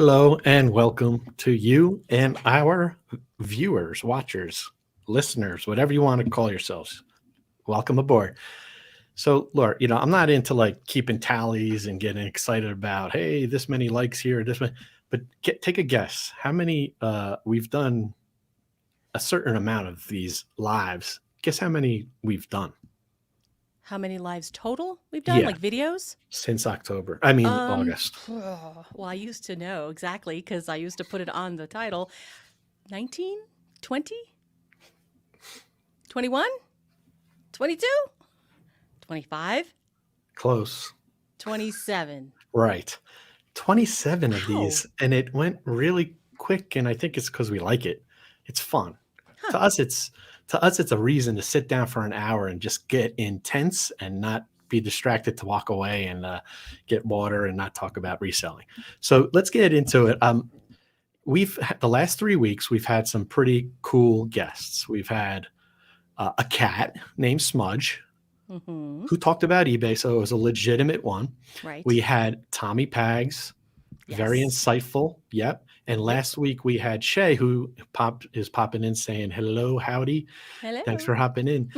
Hello and welcome to you and our viewers, watchers, listeners, whatever you want to call yourselves. Welcome aboard. So, Laura, I'm not into like keeping tallies and getting excited about, hey, this many likes here, this many, but take a guess. How many we've done a certain amount of these lives. Guess how many we've done? How many lives total we've done, Yeah, like videos? since October. I mean, Um, August. well, I used to know exactly because I used to put it on the title. 19, 20, 21, 22, 25, Close. 27. Right. 27 of Wow. these, and it went really quick, and I think it's because we like it. It's fun. Huh. To us, it's to us, it's a reason to sit down for an hour and just get intense and not be distracted to walk away and get water and not talk about reselling. So let's get into it. The last 3 weeks we've had some pretty cool guests. We've had a cat named Smudge Mm-hmm. who talked about eBay, so it was a legitimate one. Right. We had Tommy Pags, very Yes. insightful. Yep. And Yep. last week we had Shay, who is popping in saying hello, howdy. Thanks for Hello. hopping in.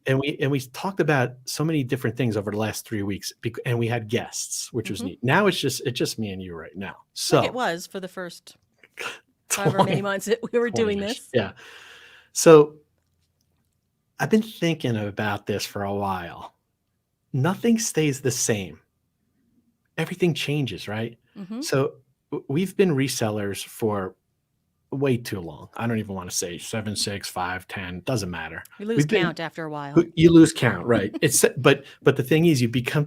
And we talked about so many different things over the last 3 weeks, and we had guests, which was Mm-hmm. neat. Now it's just me and you right now. Like it So was for the first however many 20, months that we were 20 doing years. this. Yeah. So I've been thinking about this for a while. Nothing stays the same. Everything changes, right? Mm-hmm. So we've been resellers for way too long. I don't even want to say 7, 6, 5, 10. Doesn't matter. We lose We've been count after a while. you lose count, right? But the thing is, you become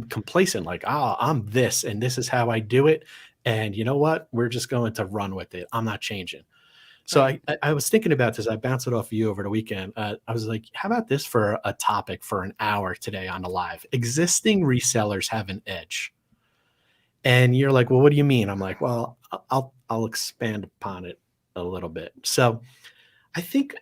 complacent. Like, I'm this, and this is how I do it. And you know what? We're just going to run with it. I'm not changing. So Right. I was thinking about this. I bounced it off of you over the weekend. I was like, how about this for a topic for an hour today on the live? Existing resellers have an edge. And you're like, well, what do you mean? I'm like, well, I'll expand upon it a little bit. So I think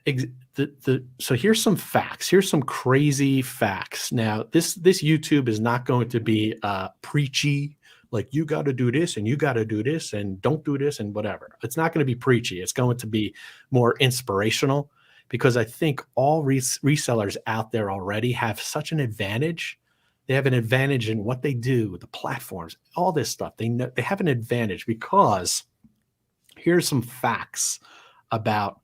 so here's some facts. Here's some crazy facts. Now, this YouTube is not going to be preachy, like you got to do this and you got to do this and don't do this and whatever. It's not going to be preachy. It's going to be more inspirational because I think all resellers out there already have such an advantage. They have an advantage in what they do, the platforms, all this stuff. They have an advantage because here's some facts about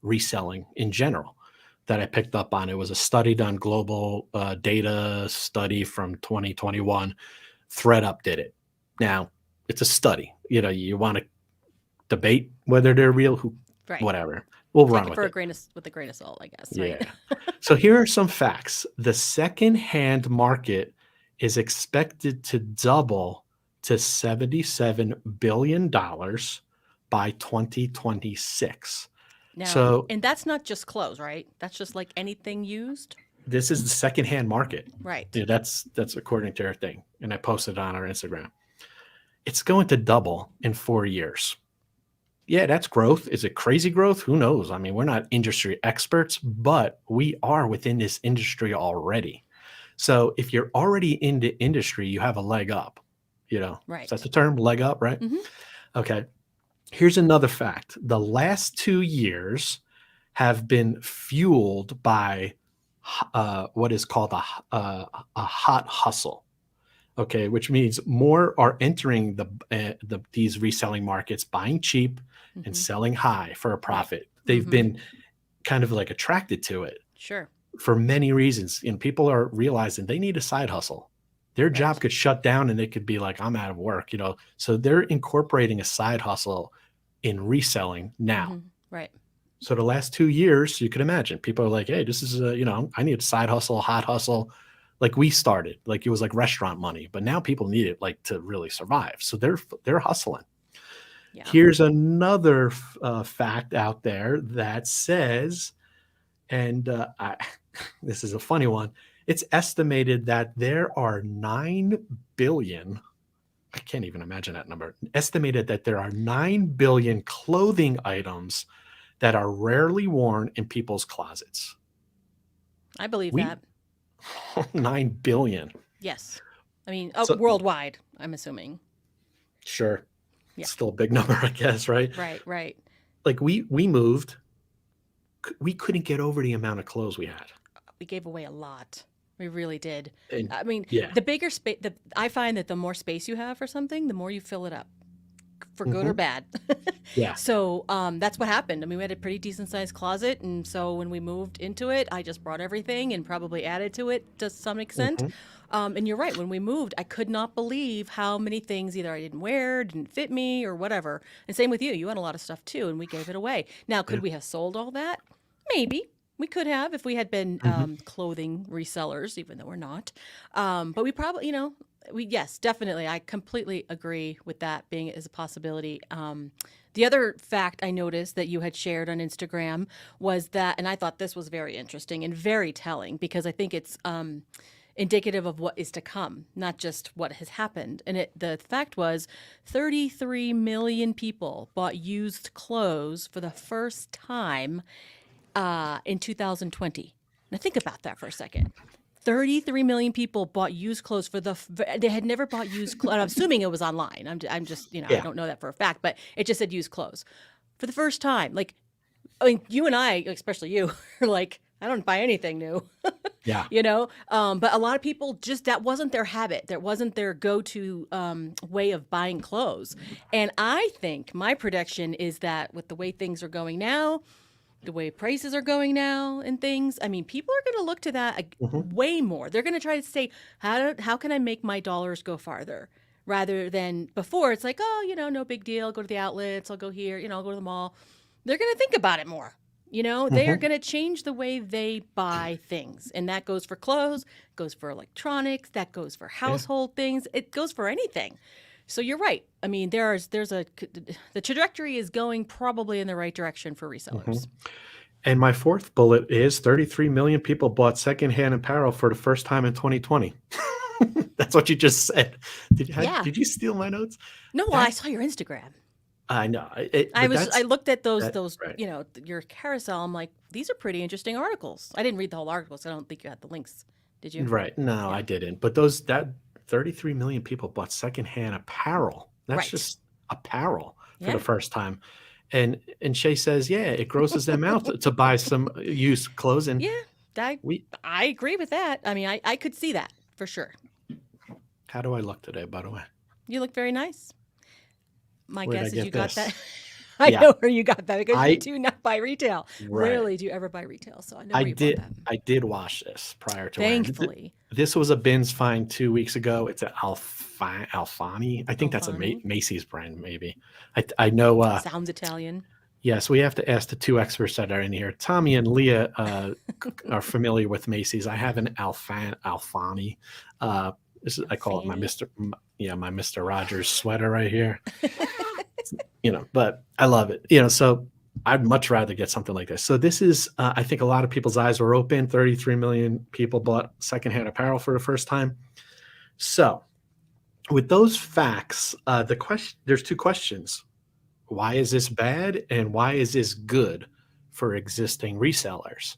reselling in general that I picked up on. It was a study done, global data study from 2021. ThreadUp did it. Now, it's a study. You want to debate whether they're real, Right. whatever. We'll Take run it with for a it. grain of with a grain of salt, I guess, right? Yeah. So here are some facts. The second-hand market is expected to double to $77 billion by 2026. Now, So and that's not just clothes, right? That's just like anything used? this is the second-hand market. Right. Yeah, that's according to our thing, and I posted on our Instagram. It's going to double in 4 years. Yeah, that's growth. Is it crazy growth? Who knows? I mean, we're not industry experts, but we are within this industry already. So if you're already in the industry, you have a leg up. Is that Right. the term? Leg up, right? Mhm. Okay. Here's another fact. The last 2 years have been fueled by what is called a hot hustle. Okay, which means more are entering these reselling markets, buying cheap and Mhm. selling high for a Right. profit. They've Mhm. been kind of like attracted to it Sure. for many reasons. And people are realizing they need a side hustle. Their job Right. could shut down and they could be like, I'm out of work. So they're incorporating a side hustle in reselling now. Mhm. Right. So the last 2 years, you can imagine people are like, hey, this is I need a side hustle, hot hustle. Like we started, like it was like restaurant money, but now people need it like to really survive. So they're hustling. Yeah. Here's another fact out there that says, and this is a funny one. It's estimated that there are 9 billion. I can't even imagine that number. Estimated that there are 9 billion clothing items that are rarely worn in people's closets. I believe We that. 9 billion. Yes. I mean, So worldwide, I'm assuming. Sure. Yeah. Still a big number, I guess, right? Right, right. Like we moved, we couldn't get over the amount of clothes we had. We gave away a lot. We really did. And I mean, yeah. the bigger space, I find that the more space you have for something, the more you fill it up, for good or Hmm. bad. Yeah. So that's what happened. I mean, we had a pretty decent sized closet. And so when we moved into it, I just brought everything and probably added to it to some extent. Hmm. And you're right. When we moved, I could not believe how many things either I didn't wear, didn't fit me, or whatever. And same with you. You had a lot of stuff too, and we gave it away. Now, Yeah. could we have sold all that? Maybe. We could have if we had been Hmm. clothing resellers, even though we're not. But we probably, yes, definitely. I completely agree with that being as a possibility. The other fact I noticed that you had shared on Instagram was that, and I thought this was very interesting and very telling because I think it's indicative of what is to come, not just what has happened. And the fact was 33 million people bought used clothes for the first time in 2020. Now think about that for a second. 33 million people bought used clothes they had never bought used clothes. I'm assuming it was online. I'm just, I Yeah. don't know that for a fact, but it just said used clothes for the first time. Like, I mean, you and I, especially you, are like, I don't buy anything new, Yeah. But a lot of people just, that wasn't their habit. That wasn't their go-to way of buying clothes. And I think my prediction is that with the way things are going now, the way prices are going now and things, I mean, people are going to look to that Hmm. way more. They're going to try to say, how can I make my dollars go farther? Rather than before, it's like, oh, no big deal. Go to the outlets. I'll go here. I'll go to the mall. They're going to think about it more. They are Hmm. going to change the way they buy things. And that goes for clothes, goes for electronics, that goes for Yeah. household things. It goes for anything. So you're right. I mean, the trajectory is going probably in the right direction for Hmm. resellers. And my fourth bullet is 33 million people bought secondhand apparel for the first time in 2020. That's what you just said. Yeah. Did you steal my notes? No, well, I That's saw your Instagram. I know I but was I that's looked at those that those right. your carousel. I'm like, these are pretty interesting articles. I didn't read the whole article, so I don't think you had the links. Did you? Right. No, Yeah. I didn't. But that 33 million people bought secondhand apparel. That's Right. just apparel for the Yeah. first time. And Shay says, yeah, it grosses them out to buy some used clothes. And Yeah. I we I agree with that. I mean, I could see that for sure. how do I look today, by the way? You look very nice. My Where'd I guess is you get got that. this? I Yeah. know where you got that because you I do not buy retail. right. Rarely do you ever buy retail, so I know I where you bought did that. I did wash this prior to wearing it. Thankfully, This was a bins find 2 weeks ago. It's an Alfani. I think that's a Alfani Macy's brand, maybe. I know. sounds Italian. Yes, we have to ask the two experts that are in here. Tommy and Leah are familiar with Macy's. I have an Alfani. I call it my Fanny. my Mister Rogers sweater right here. But I love it. So I'd much rather get something like this. So this is, I think, a lot of people's eyes were open. 33 million people bought secondhand apparel for the first time. So with those facts, there's two questions. Why is this bad and why is this good for existing resellers?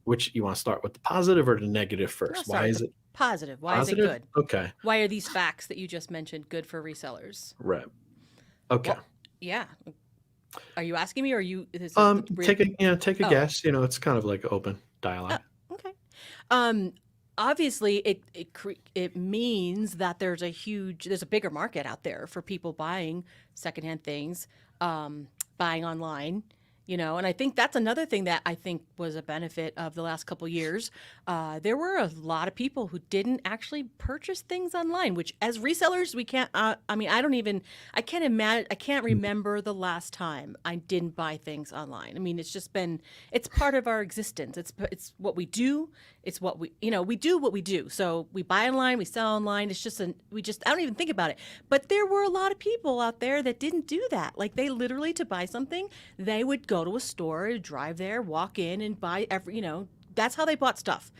Which you want to start with the positive or the negative I'll first? start Why with is the it positive. Why is it positive? good? Okay. Why are these facts that you just mentioned good for resellers? Right. Okay. Well, yeah. Are you asking me, or are you? Is this the real? Take a Oh, guess. It's kind of like open oh, dialogue. okay. Um, Obviously, it means that there's a bigger market out there for people buying secondhand things, buying online. And I think that's another thing that I think was a benefit of the last couple years. There were a lot of people who didn't actually purchase things online, which as resellers, we can't, I mean, I can't imagine, I can't remember the last time I didn't buy things online. I mean, it's part of our existence. It's what we do. It's what we do what we do. So we buy online, we sell online. I don't even think about it. But there were a lot of people out there that didn't do that. Like they literally, to buy something, they would go to a store, drive there, walk in and buy that's how they bought stuff.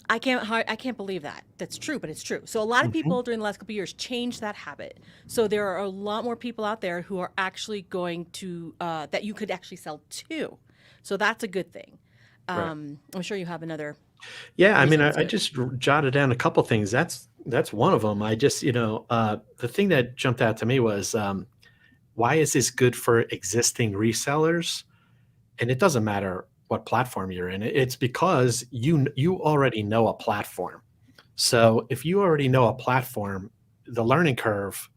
I can't believe that. That's true, but it's true. So a lot of Mhm. people during the last couple of years changed that habit. So there are a lot more people out there who are actually going to that you could actually sell to. So that's a good thing. Right. I'm sure you have another Yeah, I mean, reason I it's good. just jotted down a couple things. That's That's one of them. I just, the thing that jumped out to me was, why is this good for existing resellers? And it doesn't matter what platform you're in. It's because you already know a platform. So if you already know a platform, the learning curve,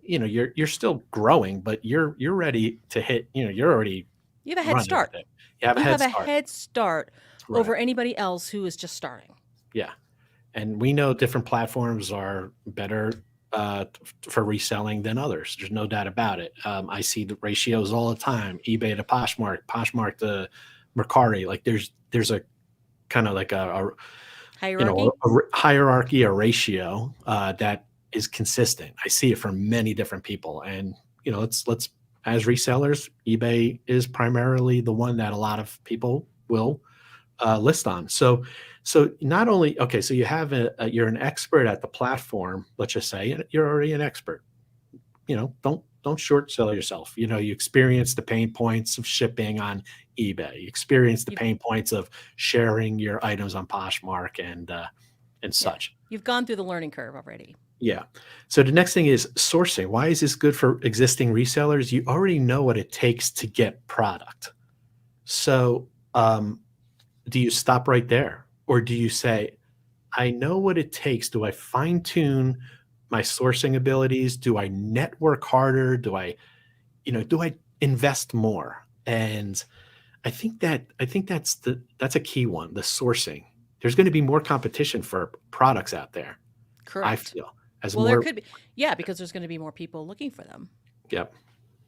you're still growing, but you're ready to hit, you're already You have a head running with start. it. You have a You head have a start. head start Right. over anybody else who is just starting. Yeah. And we know different platforms are better for reselling than others. There's no doubt about it. I see the ratios all the time: eBay to Poshmark, Poshmark to Mercari. Like there's a kind of like Hierarchy? a hierarchy, a ratio that is consistent. I see it from many different people, and let's as resellers, eBay is primarily the one that a lot of people will list on. So not only okay, so you have you're an expert at the platform. Let's just say you're already an expert. Don't short sell yourself. You experience the pain points of shipping on eBay. You experience the You've pain points of sharing your items on Poshmark and yeah. such. You've gone through the learning curve already. Yeah. So the next thing is sourcing. Why is this good for existing resellers? You already know what it takes to get product. So do you stop right there? Or do you say, I know what it takes. Do I fine tune my sourcing abilities? Do I network harder? Do I invest more? And I think that's a key one, the sourcing. There's going to be more competition for products out there, I Correct. feel. As Well, there more could be, yeah, because there's going to be more people looking for them. Yep.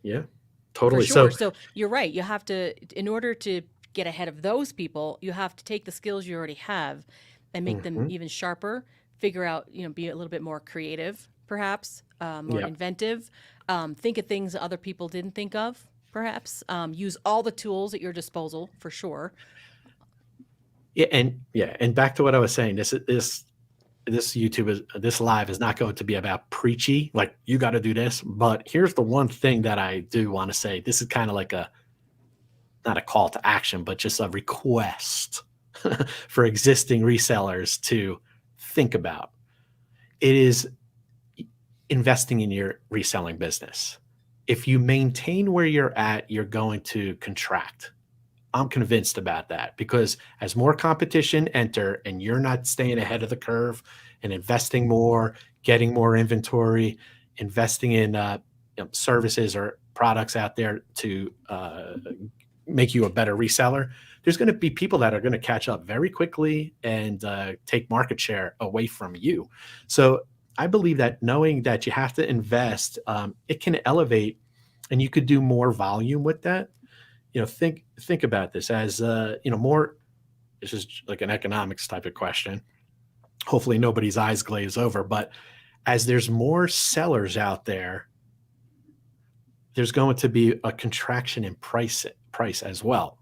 Yeah. For Totally. sure. So So you're right. You have to, in order to get ahead of those people, you have to take the skills you already have and make them mhm, even sharper, figure out, be a little bit more creative, perhaps, more yeah. inventive, think of things that other people didn't think of, perhaps, use all the tools at your disposal for sure. And back to what I was saying, this YouTube is this live is not going to be about preachy, like you got to do this. But here's the one thing that I do want to say. This is kind of like a not a call to action, but just a request for existing resellers to think about. It is investing in your reselling business. If you maintain where you're at, you're going to contract. I'm convinced about that because as more competition enter and you're not staying ahead of the curve and investing more, getting more inventory, investing in services or products out there to make you a better reseller, there's going to be people that are going to catch up very quickly and take market share away from you. So I believe that knowing that you have to invest, it can elevate, and you could do more volume with that. Think about this as more. This is like an economics type of question. Hopefully, nobody's eyes glaze over. But as there's more sellers out there, there's going to be a contraction in price as well.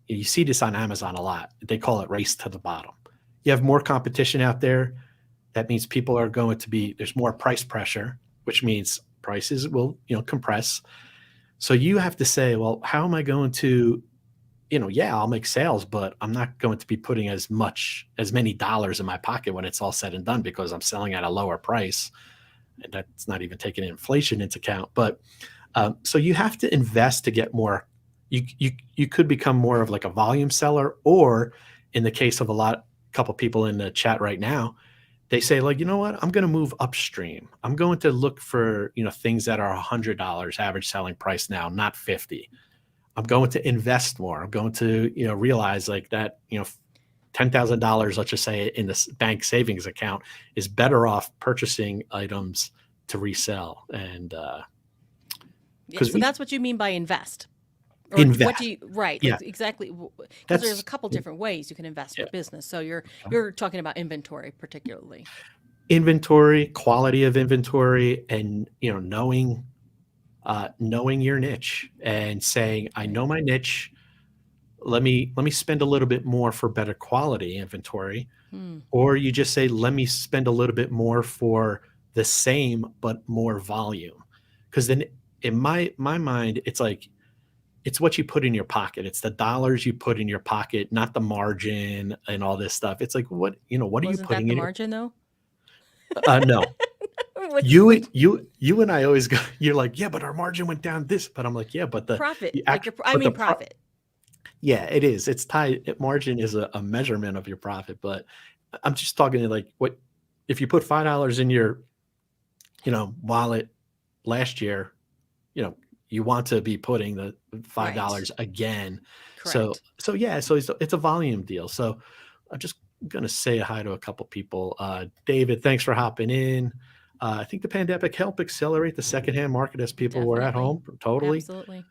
You see this on Amazon a lot. They call it race to the bottom. You have more competition out there. That means people are going to be there's more price pressure, which means prices will compress. So you have to say, well, how am I going to yeah, I'll make sales, but I'm not going to be putting as many dollars in my pocket when it's all said and done because I'm selling at a lower price. And that's not even taking inflation into account. But so you have to invest to get more. You could become more of like a volume seller, or in the case of couple people in the chat right now, they say like, you know what, I'm going to move upstream. I'm going to look for things that are $100 average selling price now, not 50. I'm going to invest more. I'm going to realize like that $10,000, let's just say in this bank savings account, is better off purchasing items to resell and Yeah. because So we that's what you mean by invest. Or what do invest. you, right, Yeah, like exactly, because there's a that's couple different ways you can invest for yeah. business. So you're talking about inventory particularly. Inventory, quality of inventory, and knowing your niche and saying, I Right. know my niche. Let me spend a little bit more for better quality inventory. Hmm. Or you just say, let me spend a little bit more for the same but more volume. Because then in my mind, it's like it's what you put in your pocket. It's the dollars you put in your pocket, not the margin and all this stuff. It's like what are you Wasn't that putting the in your margin though? No. What's You and I always go. You're like, yeah, but our margin went down this. But I'm like, yeah, but profit? the Like actual, your, I but the mean, profit. yeah, it is. It's tied. Margin is a measurement of your profit. But I'm just talking like what if you put $5 in your wallet last year, you know, you want to be putting the Right. $5 again. So Correct. so yeah, so it's a volume deal. So I'm just gonna say hi to a couple people. David, thanks for hopping in. I think the pandemic helped accelerate the secondhand market as people were at Definitely. home. Totally. Absolutely.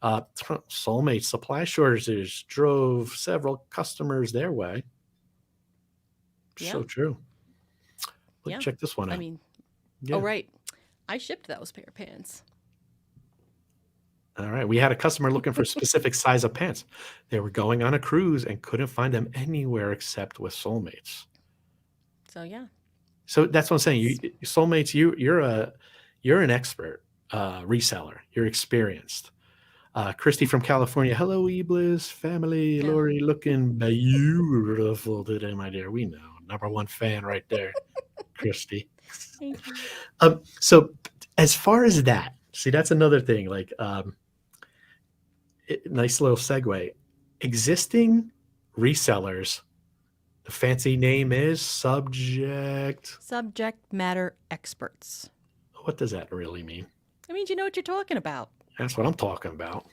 Soulmate supply shortages drove several customers their way. Yeah. So true. Look, Yeah. check this one I out. mean, oh, Yeah. right. I shipped those pair of pants. All right. We had a customer looking for a specific size of pants. They were going on a cruise and couldn't find them anywhere except with Soulmates. So yeah, So that's what I'm saying. it's Soulmates, you're an expert reseller. You're experienced. Christy from California. Hello, eBliss family. yeah. Lori looking beautiful today, my dear. We know. Number one fan right there, Christy. Thank you. So as far as that, see, that's another thing. Like, nice little segue. Existing resellers, the fancy name is subject. Subject matter experts. What does that really mean? I mean, you know what you're talking about. That's what I'm talking about.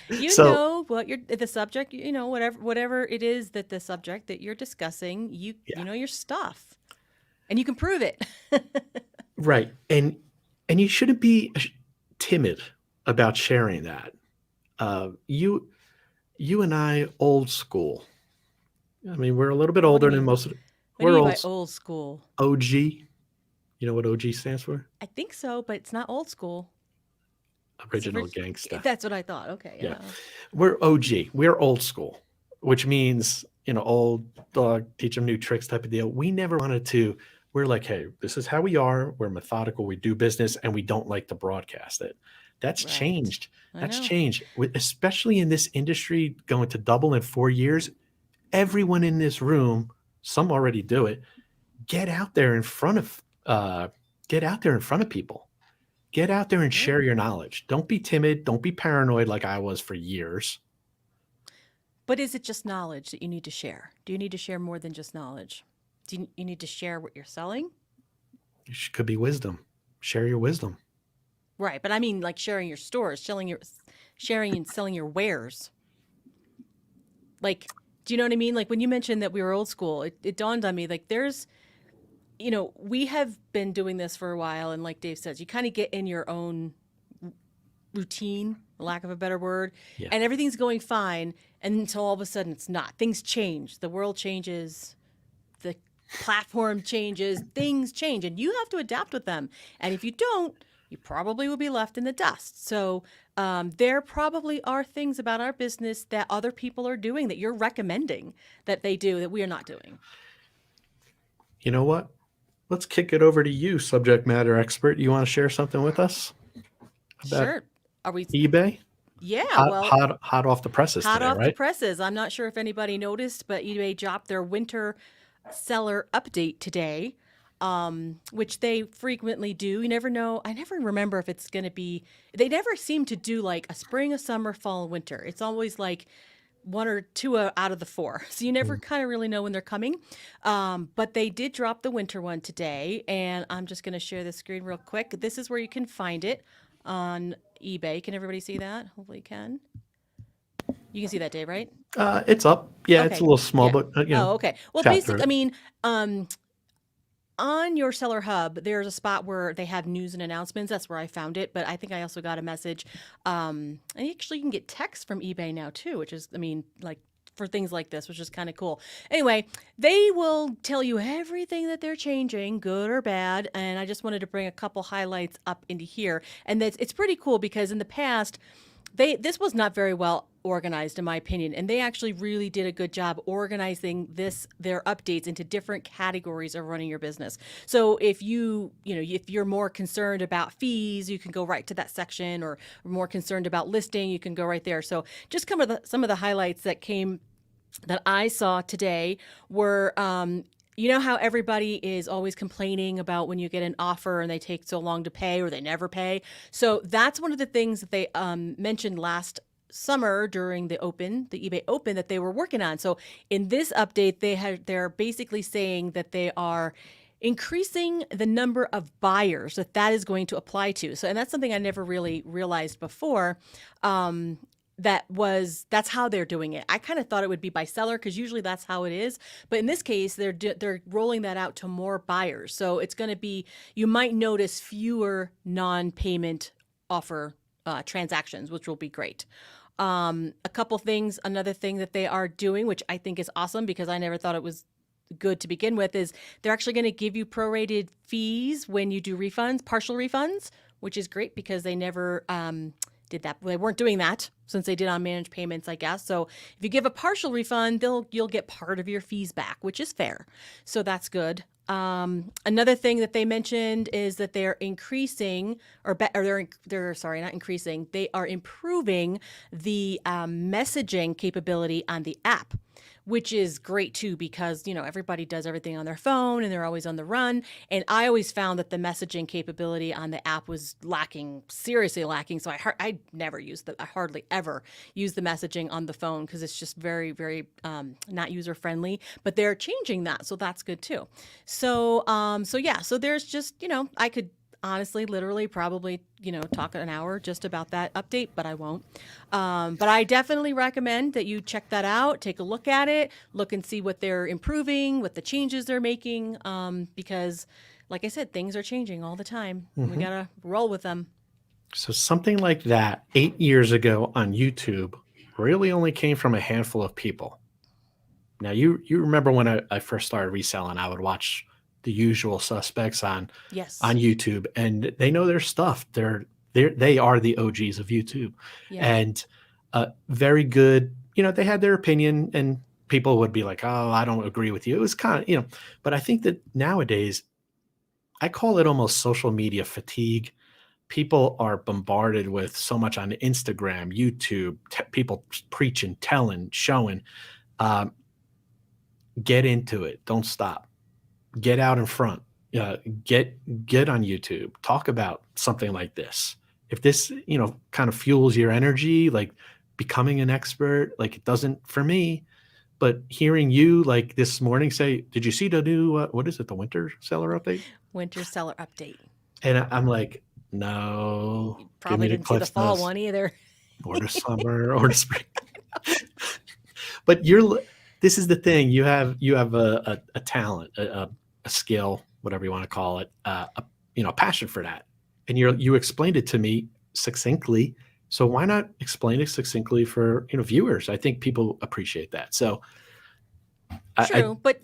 You So, know what you're the subject, whatever it is that the subject that you're discussing, you yeah, know your stuff. And you can prove it. right. And you shouldn't be timid about sharing that. You and I, old school. I mean, we're a little bit What do you older than mean? most of What do we're you mean old by old school? OG. You know what OG stands for? I think so, but it's not old school. It's Original gangsta. that's what I thought. Okay, Yeah. yeah. We're OG. We're old school, which means, old dog, teach them new tricks type of deal. We never wanted to. We're like, hey, this is how we are. We're methodical. We do business and we don't like to broadcast it. That's Right. changed. I That's know. changed, especially in this industry going to double in 4 years. Everyone in this room, some already do it. Get out there in front of, get out there in front of people. Get out there and Yeah. share your knowledge. Don't be timid. Don't be paranoid like I was for years. But is it just knowledge that you need to share? Do you need to share more than just knowledge? You need to share what you're selling? Could be wisdom. Share your wisdom. Right, but I mean like sharing your stores, sharing and selling your wares. Like, do you know what I mean? Like when you mentioned that we were old school, it dawned on me like we have been doing this for a while, and like Dave says, you kind of get in your own routine, lack of a better word, Yeah. and everything's going fine until all of a sudden it's not. Things change, the world changes, the platform changes, things change, and you have to adapt with them. And if you don't, you probably will be left in the dust. So there probably are things about our business that other people are doing that you're recommending that they do that we are not doing. You know what? Let's kick it over to you, subject matter expert. You want to share something with us about Sure. Are we? eBay? Yeah. Hot, Well, hot, hot off the presses hot today, off the right? presses. I'm not sure if anybody noticed, but eBay dropped their winter seller update today, which they frequently do. You never know. I never remember if it's going to be, they never seem to do like a spring, a summer, fall, winter. It's always like one or two out of the four. So you never Mm. kind of really know when they're coming. But they did drop the winter one today. And I'm just going to share the screen real quick. This is where you can find it on eBay. Can everybody see that? Hopefully you can. You can see that, Dave, right? It's up. Yeah, it's a Okay. little small, Yeah. but Oh, okay. Well, chat basic. through I it. mean, on your seller hub, there's a spot where they have news and announcements. That's where I found it. But I think I also got a message. And actually, you can get text from eBay now too, which is, I mean, like for things like this, which is kind of cool. Anyway, they will tell you everything that they're changing, good or bad. And I just wanted to bring a couple highlights up into here. And it's pretty cool because in the past, this was not very well organized in my opinion, and they actually really did a good job organizing their updates into different categories of running your business. So if if you're more concerned about fees, you can go right to that section, or more concerned about listing, you can go right there. So just some of the highlights that I saw today were you know how everybody is always complaining about when you get an offer and they take so long to pay or they never pay? So that's one of the things that they mentioned last summer during the eBay Open that they were working on. So in this update, they're basically saying that they are increasing the number of buyers that is going to apply to. So, and that's something I never really realized before. That's how they're doing it. I kind of thought it would be by seller because usually that's how it is, but in this case they're rolling that out to more buyers. So it's going to be, you might notice fewer non-payment offer transactions, which will be great. A couple things, another thing that they are doing, which I think is awesome because I never thought it was good to begin with, is they're actually going to give you prorated fees when you do refunds, partial refunds, which is great because they never did that. They weren't doing that since they did on managed payments, I guess. So if you give a partial refund, you'll get part of your fees back, which is fair. So that's good. Another thing that they mentioned is that they're increasing, they're sorry, not increasing. They are improving the messaging capability on the app, which is great too because everybody does everything on their phone and they're always on the run. And I always found that the messaging capability on the app was lacking, seriously lacking. So I hardly ever use the messaging on the phone because it's just very, very not user friendly. But they're changing that, so that's good too. So so there's just I could honestly, literally, probably, talk an hour just about that update, but I won't. But I definitely recommend that you check that out, take a look at it, look and see what they're improving, what the changes they're making, because, like I said, things are changing all the time. We got to roll with them. So something like that 8 years ago on YouTube really only came from a handful of people. Now, you remember when I first started reselling, I would watch the usual suspects on Yes. YouTube, and they know their stuff. They are the OGs of YouTube, Yeah. and very good. They had their opinion, and people would be like, "Oh, I don't agree with you." It was kind of but I think that nowadays, I call it almost social media fatigue. People are bombarded with so much on Instagram, YouTube, people preaching, telling, showing. Um, get into it. Don't stop. Get out in front. Get on YouTube. Talk about something like this. If this, kind of fuels your energy, like becoming an expert, like it doesn't for me. But hearing you like this morning say, "Did you see the new what is it? The winter seller update?" Winter seller update. And I'm like, "No, give Probably me the didn't see the Cliff fall Notes one either. or the summer or the spring." But this is the thing. You have a talent, a skill, whatever you want to call it, a passion for that, and you explained it to me succinctly. So why not explain it succinctly for viewers? I think people appreciate that. So True, but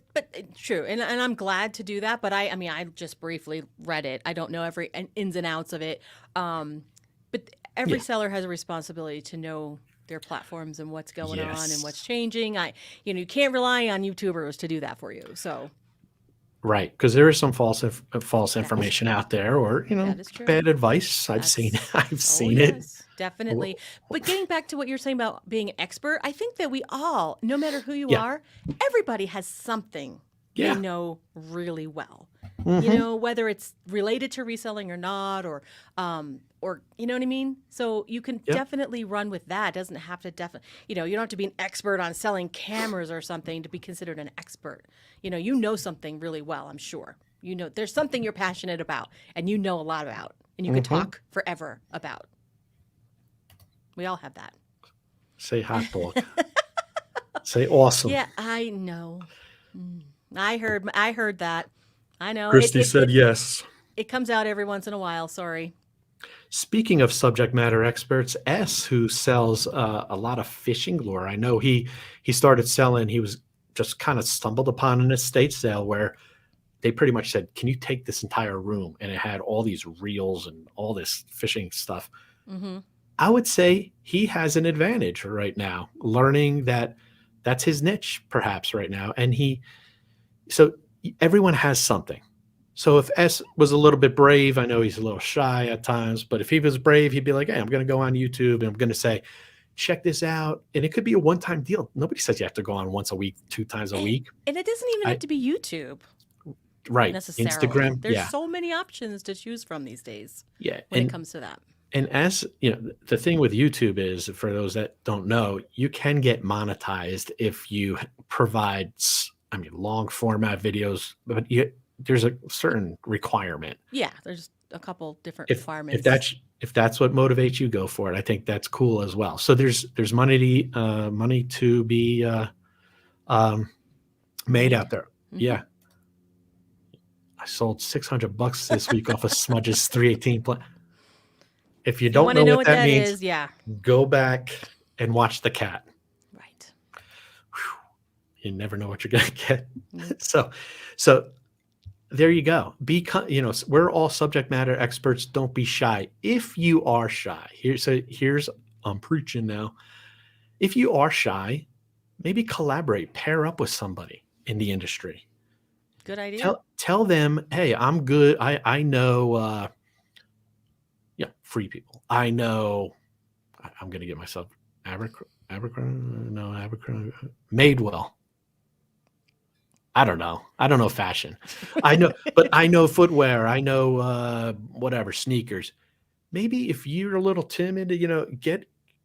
true, and I'm glad to do that. But I mean, I just briefly read it. I don't know every ins and outs of it. But every yeah, seller has a responsibility to know their platforms and what's going on and what's yes, changing. You can't rely on YouTubers to do that for you. So right, because there is some false that is information true. out there, or That is true. bad advice. I've seen That's, I've oh, seen it. yes, definitely. But getting back to what you're saying about being an expert, I think that we all, no matter who you Yeah, are, everybody has something they yeah, know really well. hmm, Whether it's related to reselling or not, or you know what I mean? So you can yep. definitely run with that. It doesn't have to you don't have to be an expert on selling cameras or something to be considered an expert. You know something really well, I'm sure. There's something you're passionate about and you know a lot about and you could Hmm. talk forever about. We all have that. Say hot dog. Say awesome. Yeah, I know. I heard that. I know. It Christy it said it yes. it comes out every once in a while, sorry. Speaking of subject matter experts, S, who sells a lot of fishing lure, I know he started selling. He was just kind of stumbled upon an estate sale where they pretty much said, "Can you take this entire room?" And it had all these reels and all this fishing stuff. Mhm. I would say he has an advantage right now, learning that that's his niche, perhaps right now. And so everyone has something. So if S was a little bit brave, I know he's a little shy at times, but if he was brave, he'd be like, "Hey, I'm going to go on YouTube and I'm going to say, check this out. And it could be a one-time deal. Nobody says you have to go on once a week, 2 times a And, week. and it doesn't even have I to be YouTube right. necessarily. Instagram. There's Yeah. so many options to choose from these days Yeah. when it comes to that. And as you know, the thing with YouTube is, for those that don't know, you can get monetized if you provide, long format videos, but there's a certain requirement. Yeah, there's a couple different If requirements. that's what motivates you, go for it. I think that's cool as well. So there's money to be um, made out there. Mm-hmm. Yeah, I sold $600 this week off of Smudge's 318 plan. If you If you don't want know to know what what that that means, is, yeah. go back and watch the cat. Right. You never know what you're going to get. Nope. So there you go. We're all subject matter experts. Don't be shy. If you are shy, here's I'm preaching now. If you are shy, maybe collaborate, pair up with somebody in the industry. Good idea. Tell them, hey, I'm good. I know free people. I know I'm going to get myself Abercrombie, Madewell. I don't know fashion. But I know footwear. I know whatever, sneakers. Maybe if you're a little timid,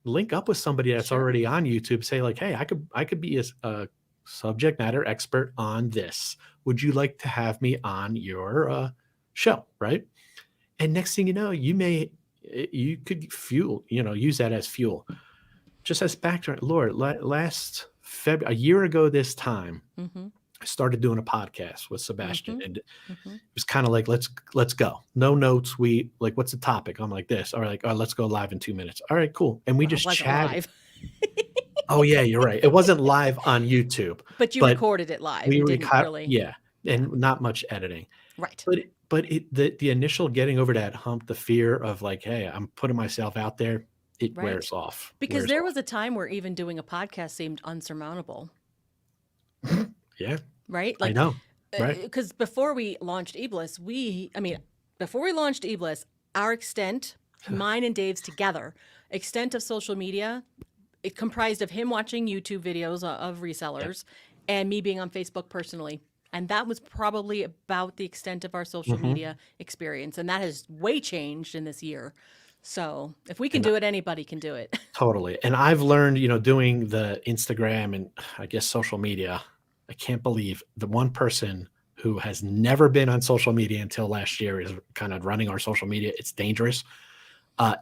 link up with somebody that's Sure. already on YouTube. Say like, hey, I could be a subject matter expert on this. Would you like to have me on your show? Right. And next thing you know, you could use that as fuel. Just as background, Lord, last February, a year ago this time, Mm-hmm. I started doing a podcast with Sebastian, Mm-hmm. and it Mm-hmm. was kind of like, let's go. No notes. We like, what's the topic? I'm like this. Or like, oh, let's go live in 2 minutes. All right, cool. And we Well, it just wasn't chatted. live. Oh yeah, you're right. It wasn't live on YouTube, But you recorded it live. we You didn't really. yeah, and not much editing. Right. The initial getting over that hump, the fear of like, hey, I'm putting myself out there, it Right. wears off. Because there was a time where even doing a podcast seemed unsurmountable. Yeah, Right? I Like, know. Right. because before we launched eBliss, our extent, mine and Dave's together, extent of social media, it comprised of him watching YouTube videos of resellers and me being on Facebook personally. And that was probably about the extent of our social media experience. And that has way changed in this year. So if we can do it, anybody can do it. Totally. And I've learned, doing the Instagram and I guess social media, I can't believe the one person who has never been on social media until last year is kind of running our social media. It's dangerous.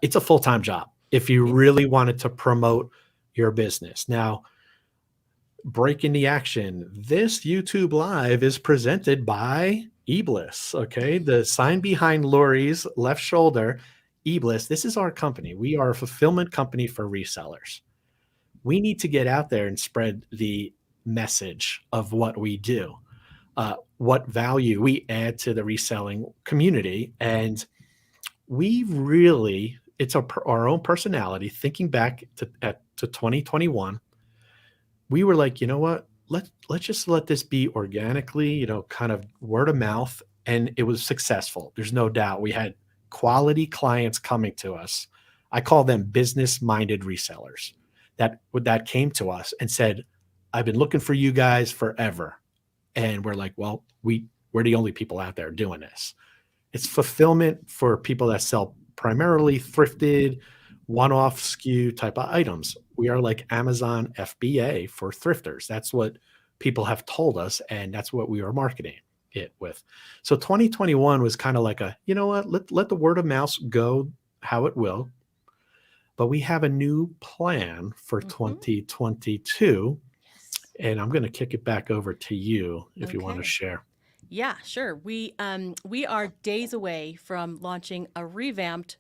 It's a full-time job if you really wanted to promote your business. Now, breaking the action, this YouTube Live is presented by eBliss. Okay. The sign behind Lori's left shoulder, eBliss. This is our company. We are a fulfillment company for resellers. We need to get out there and spread the message of what we do, what value we add to the reselling community. And we really, it's our own personality. Thinking back to 2021, we were like, you know what? Let's just let this be organically, kind of word of mouth. And it was successful. There's no doubt. We had quality clients coming to us. I call them business-minded resellers that came to us and said, I've been looking for you guys forever. And we're like, well, we're the only people out there doing this. It's fulfillment for people that sell primarily thrifted, one-off SKU type of items. We are like Amazon FBA for thrifters. That's what people have told us, and that's what we are marketing it with. So 2021 was kind of like you know what, let the word of mouth go how it will. But we have a new plan for 2022. Yes. And I'm going to kick it back over to you if you want to share. Yeah, sure. We are days away from launching a revamped,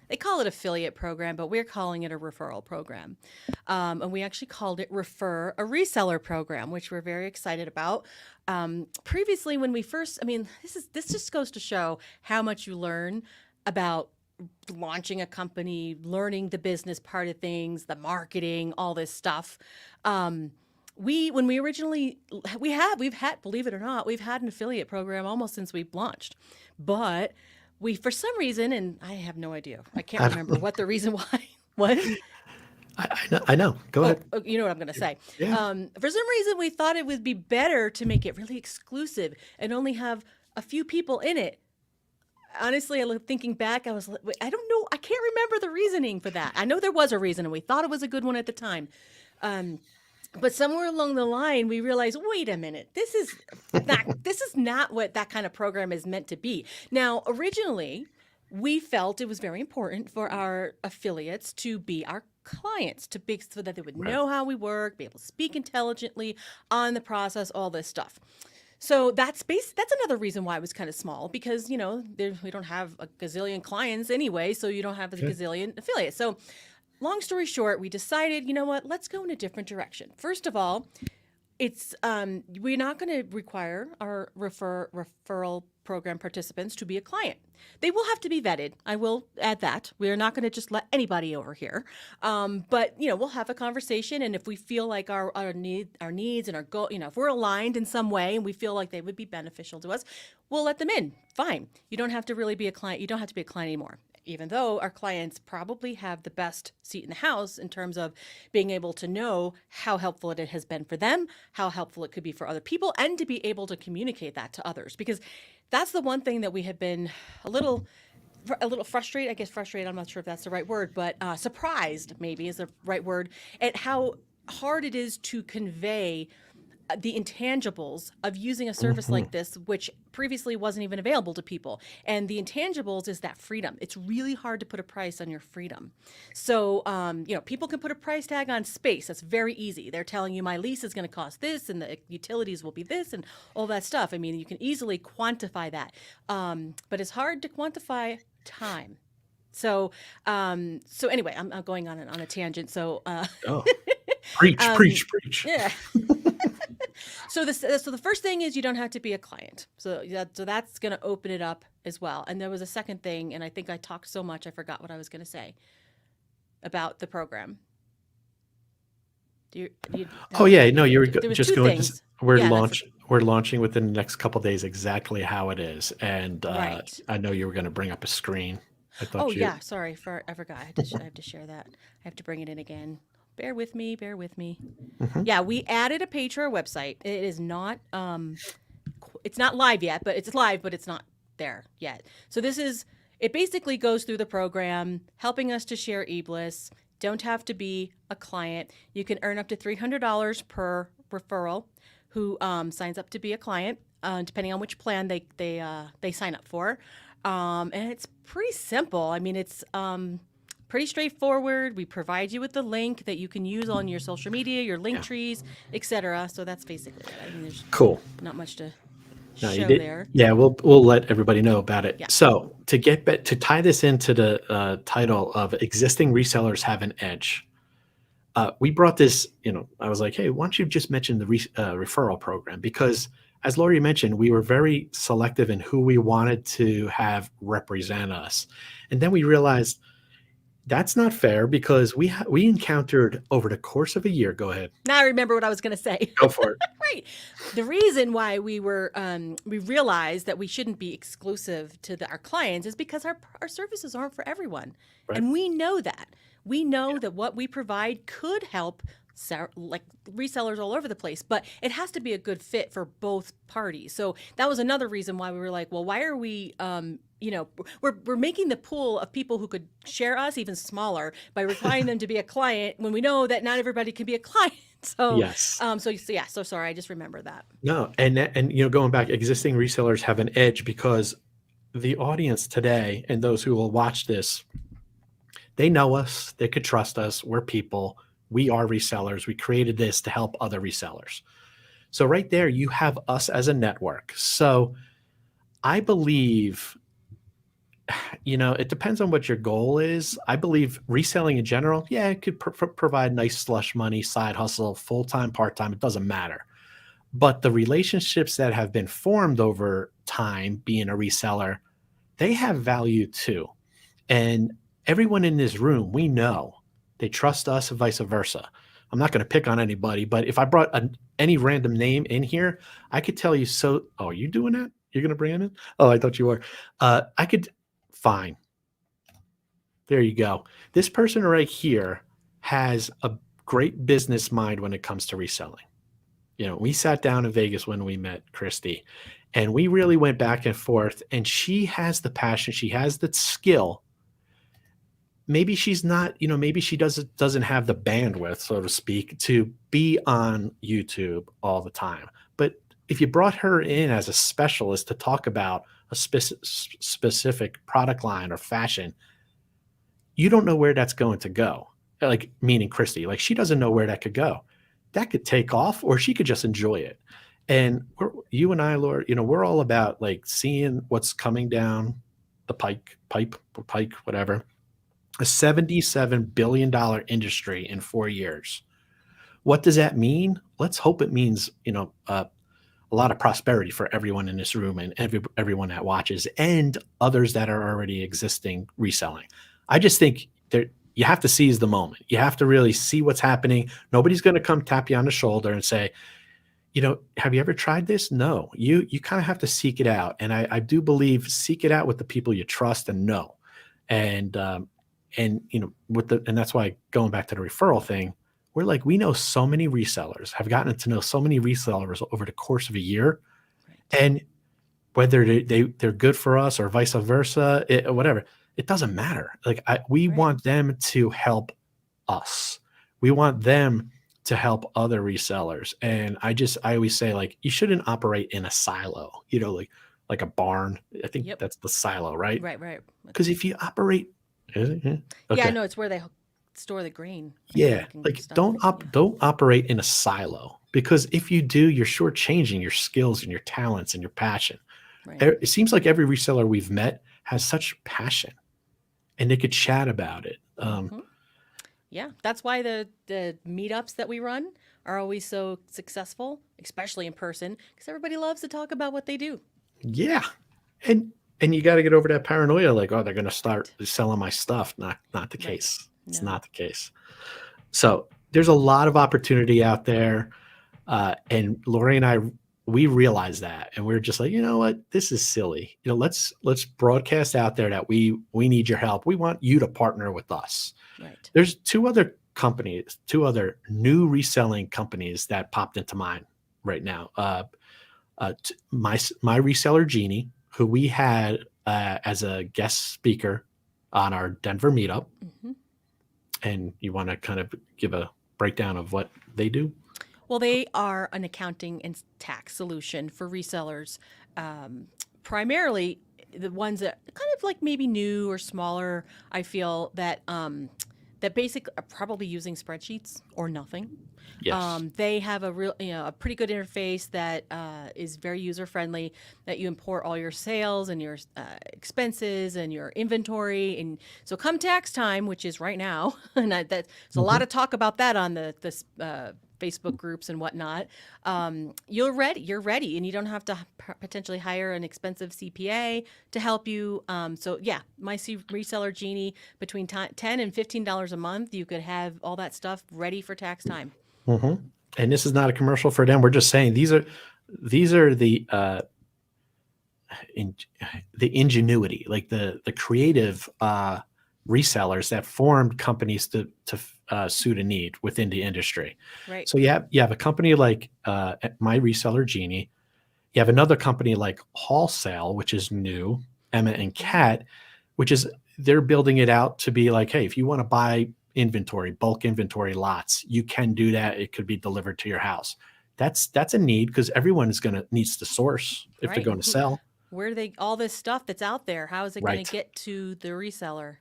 they call it affiliate program, but we're calling it a referral program. And we actually called it Refer a Reseller program, which we're very excited about. Previously, when we first, this just goes to show how much you learn about launching a company, learning the business part of things, the marketing, all this stuff. We've had, believe it or not, we've had an affiliate program almost since we've launched, but we, for some reason, and I have no idea, I can't remember what the reason why. What? I know. Go Oh, ahead. you know what I'm going to say. Yeah. For some reason, we thought it would be better to make it really exclusive and only have a few people in it. Honestly, thinking back, I was like, I don't know. I can't remember the reasoning for that. I know there was a reason, and we thought it was a good one at the time. Um, but somewhere along the line, we realized, wait a minute, this is not what that kind of program is meant to be. Now, originally, we felt it was very important for our affiliates to be our clients, to be so that they would Right. know how we work, be able to speak intelligently on the process, all this stuff. So that's another reason why it was kind of small, because we don't have a gazillion clients anyway, so you don't have a Yeah. gazillion affiliates. So long story short, we decided, you know what, let's go in a different direction. First of all, it's we're not going to require our referral program participants to be a client. They will have to be vetted. I will add that we are not going to just let anybody over here. But we'll have a conversation, and if we feel like our needs and our goal, if we're aligned in some way, and we feel like they would be beneficial to us, we'll let them in. Fine. You don't have to really be a client. You don't have to be a client anymore, even though our clients probably have the best seat in the house in terms of being able to know how helpful it has been for them, how helpful it could be for other people, and to be able to communicate that to others. Because that's the one thing that we have been a little frustrated. I guess frustrated, I'm not sure if that's the right word, but surprised maybe is the right word, at how hard it is to convey the intangibles of using a service Hmm. like this, which previously wasn't even available to people. And the intangibles is that freedom. It's really hard to put a price on your freedom. So, people can put a price tag on space. That's very easy. They're telling you my lease is going to cost this, and the utilities will be this, and all that stuff. I mean, you can easily quantify that. But it's hard to quantify time. So anyway, I'm going on a tangent. So, Oh, preach, um, preach, preach. yeah. So the first thing is you don't have to be a client. So that's going to open it up as well. And there was a second thing, and I think I talked so much I forgot what I was going to say about the program. Do you Oh know? yeah, no, There was just two going to. things. We're Yeah, launch. We're launching within the next couple days exactly how it is, and right. I know you were going to bring up a screen. I Oh thought you. yeah, sorry for I forgot. I have to share that. I have to bring it in again. Bear with me. Bear with me. Mhm. Yeah, we added a page to our website. It's not live yet, but it's live, but it's not there yet. So it basically goes through the program, helping us to share eBliss. Don't have to be a client. You can earn up to $300 per referral who signs up to be a client, depending on which plan they sign up for. And it's pretty simple. I mean, it's pretty straightforward. We provide you with the link that you can use on your social media, your link Yeah. trees, etc. So that's basically it. I mean, there's Cool. not much to No, you show did. there. Yeah, we'll let everybody know about it. Yeah. So to tie this into the title of existing resellers have an edge. We brought this. I was like, hey, why don't you just mention the referral program? Because as Lori mentioned, we were very selective in who we wanted to have represent us, and then we realized that's not fair because we encountered over the course of a year. Go ahead, Now I remember what I was going to say. go for it. Right. The reason why we realized that we shouldn't be exclusive to our clients is because our services aren't for everyone, Right? and we know that. We know that what we provide could help like resellers all over the place, but it has to be a good fit for both parties. So that was another reason why we were like, well, why are we we're making the pool of people who could share us even smaller by requiring them to be a client when we know that not everybody can be a client. So, Yes. yeah. So sorry, I just remember that. No, and going back, existing resellers have an edge because the audience today and those who will watch this, they know us, they could trust us. We're people. We are resellers. We created this to help other resellers. So right there, you have us as a network. So I believe, it depends on what your goal is. I believe reselling in general, yeah, it could provide nice slush money, side hustle, full time, part time. It doesn't matter. But the relationships that have been formed over time being a reseller, they have value too. And everyone in this room, we know they trust us and vice versa. I'm not going to pick on anybody, but if I brought any random name in here, I could tell you. So, oh, are you doing that? You're going to bring it in? Oh, I thought you were. Fine. There you go. This person right here, has a great business mind when it comes to reselling. We sat down in Vegas when we met Christy, and we really went back and forth, and she has the passion, she has the skill. Maybe she's not, maybe she doesn't have the bandwidth, so to speak, to be on YouTube all the time. But if you brought her in as a specialist to talk about a specific product line or fashion, you don't know where that's going to go. Like, meaning Christy, like, she doesn't know where that could go. That could take off, or she could just enjoy it. And you and I, Laura, we're all about like seeing what's coming down the pipe, whatever. A $77 billion industry in 4 years. What does that mean? Let's hope it means, a lot of prosperity for everyone in this room and everyone that watches and others that are already existing reselling. I just think you have to seize the moment. You have to really see what's happening. Nobody's going to come tap you on the shoulder and say, have you ever tried this? No, you kind of have to seek it out. And I do believe seek it out with the people you trust and know. And that's why, going back to the referral thing, we know so many resellers, have gotten to know so many resellers over the course of a year. Right. And whether they're good for us or vice versa, whatever, it doesn't matter. Like, we want them to help us. We want them to help other resellers. And I always say, like, you shouldn't operate in a silo, like a barn. I think that's the silo, right? Right. Because if you operate, okay. Yeah, no, it's where they store the grain. Yeah, like, don't operate in a silo, because if you do, you're shortchanging your skills and your talents and your passion. Right. It seems like every reseller we've met has such passion, and they could chat about it. Yeah, that's why the meetups that we run are always so successful, especially in person, because everybody loves to talk about what they do. Yeah, and you got to get over that paranoia, like, oh, they're going to start selling my stuff. Not the case. It's not the case. So there's a lot of opportunity out there. And Lori and I, we realize that, and we're just like, you know what, this is silly. Let's broadcast out there that we need your help. We want you to partner with us. Right. There's two other new reselling companies that popped into mind right now. My reseller, Jeannie, who we had as a guest speaker on our Denver meetup. Mm-hmm. And you want to kind of give a breakdown of what they do? Well, they are an accounting and tax solution for resellers, primarily the ones that kind of like maybe new or smaller. I feel that that basically are probably using spreadsheets or nothing. Yes. They have a pretty good interface that is very user friendly. That you import all your sales and your expenses and your inventory, and so come tax time, which is right now, and there's a lot of talk about that on the Facebook groups and whatnot. You're ready, and you don't have to potentially hire an expensive CPA to help you. So yeah, my reseller Jeannie, between $10 and $15 a month, you could have all that stuff ready for tax time. Mm-hmm. And this is not a commercial for them. We're just saying these are the ingenuity, like the creative resellers that formed companies to suit a need within the industry. Right. So you have a company like my reseller Jeannie. You have another company like Wholesale, which is new, Emma and Kat, which is, they're building it out to be like, hey, if you want to buy bulk inventory lots, you can do that. It could be delivered to your house. That's a need, because everyone needs to source if they're going to sell. Where all this stuff that's out there, how is it going to get to the reseller?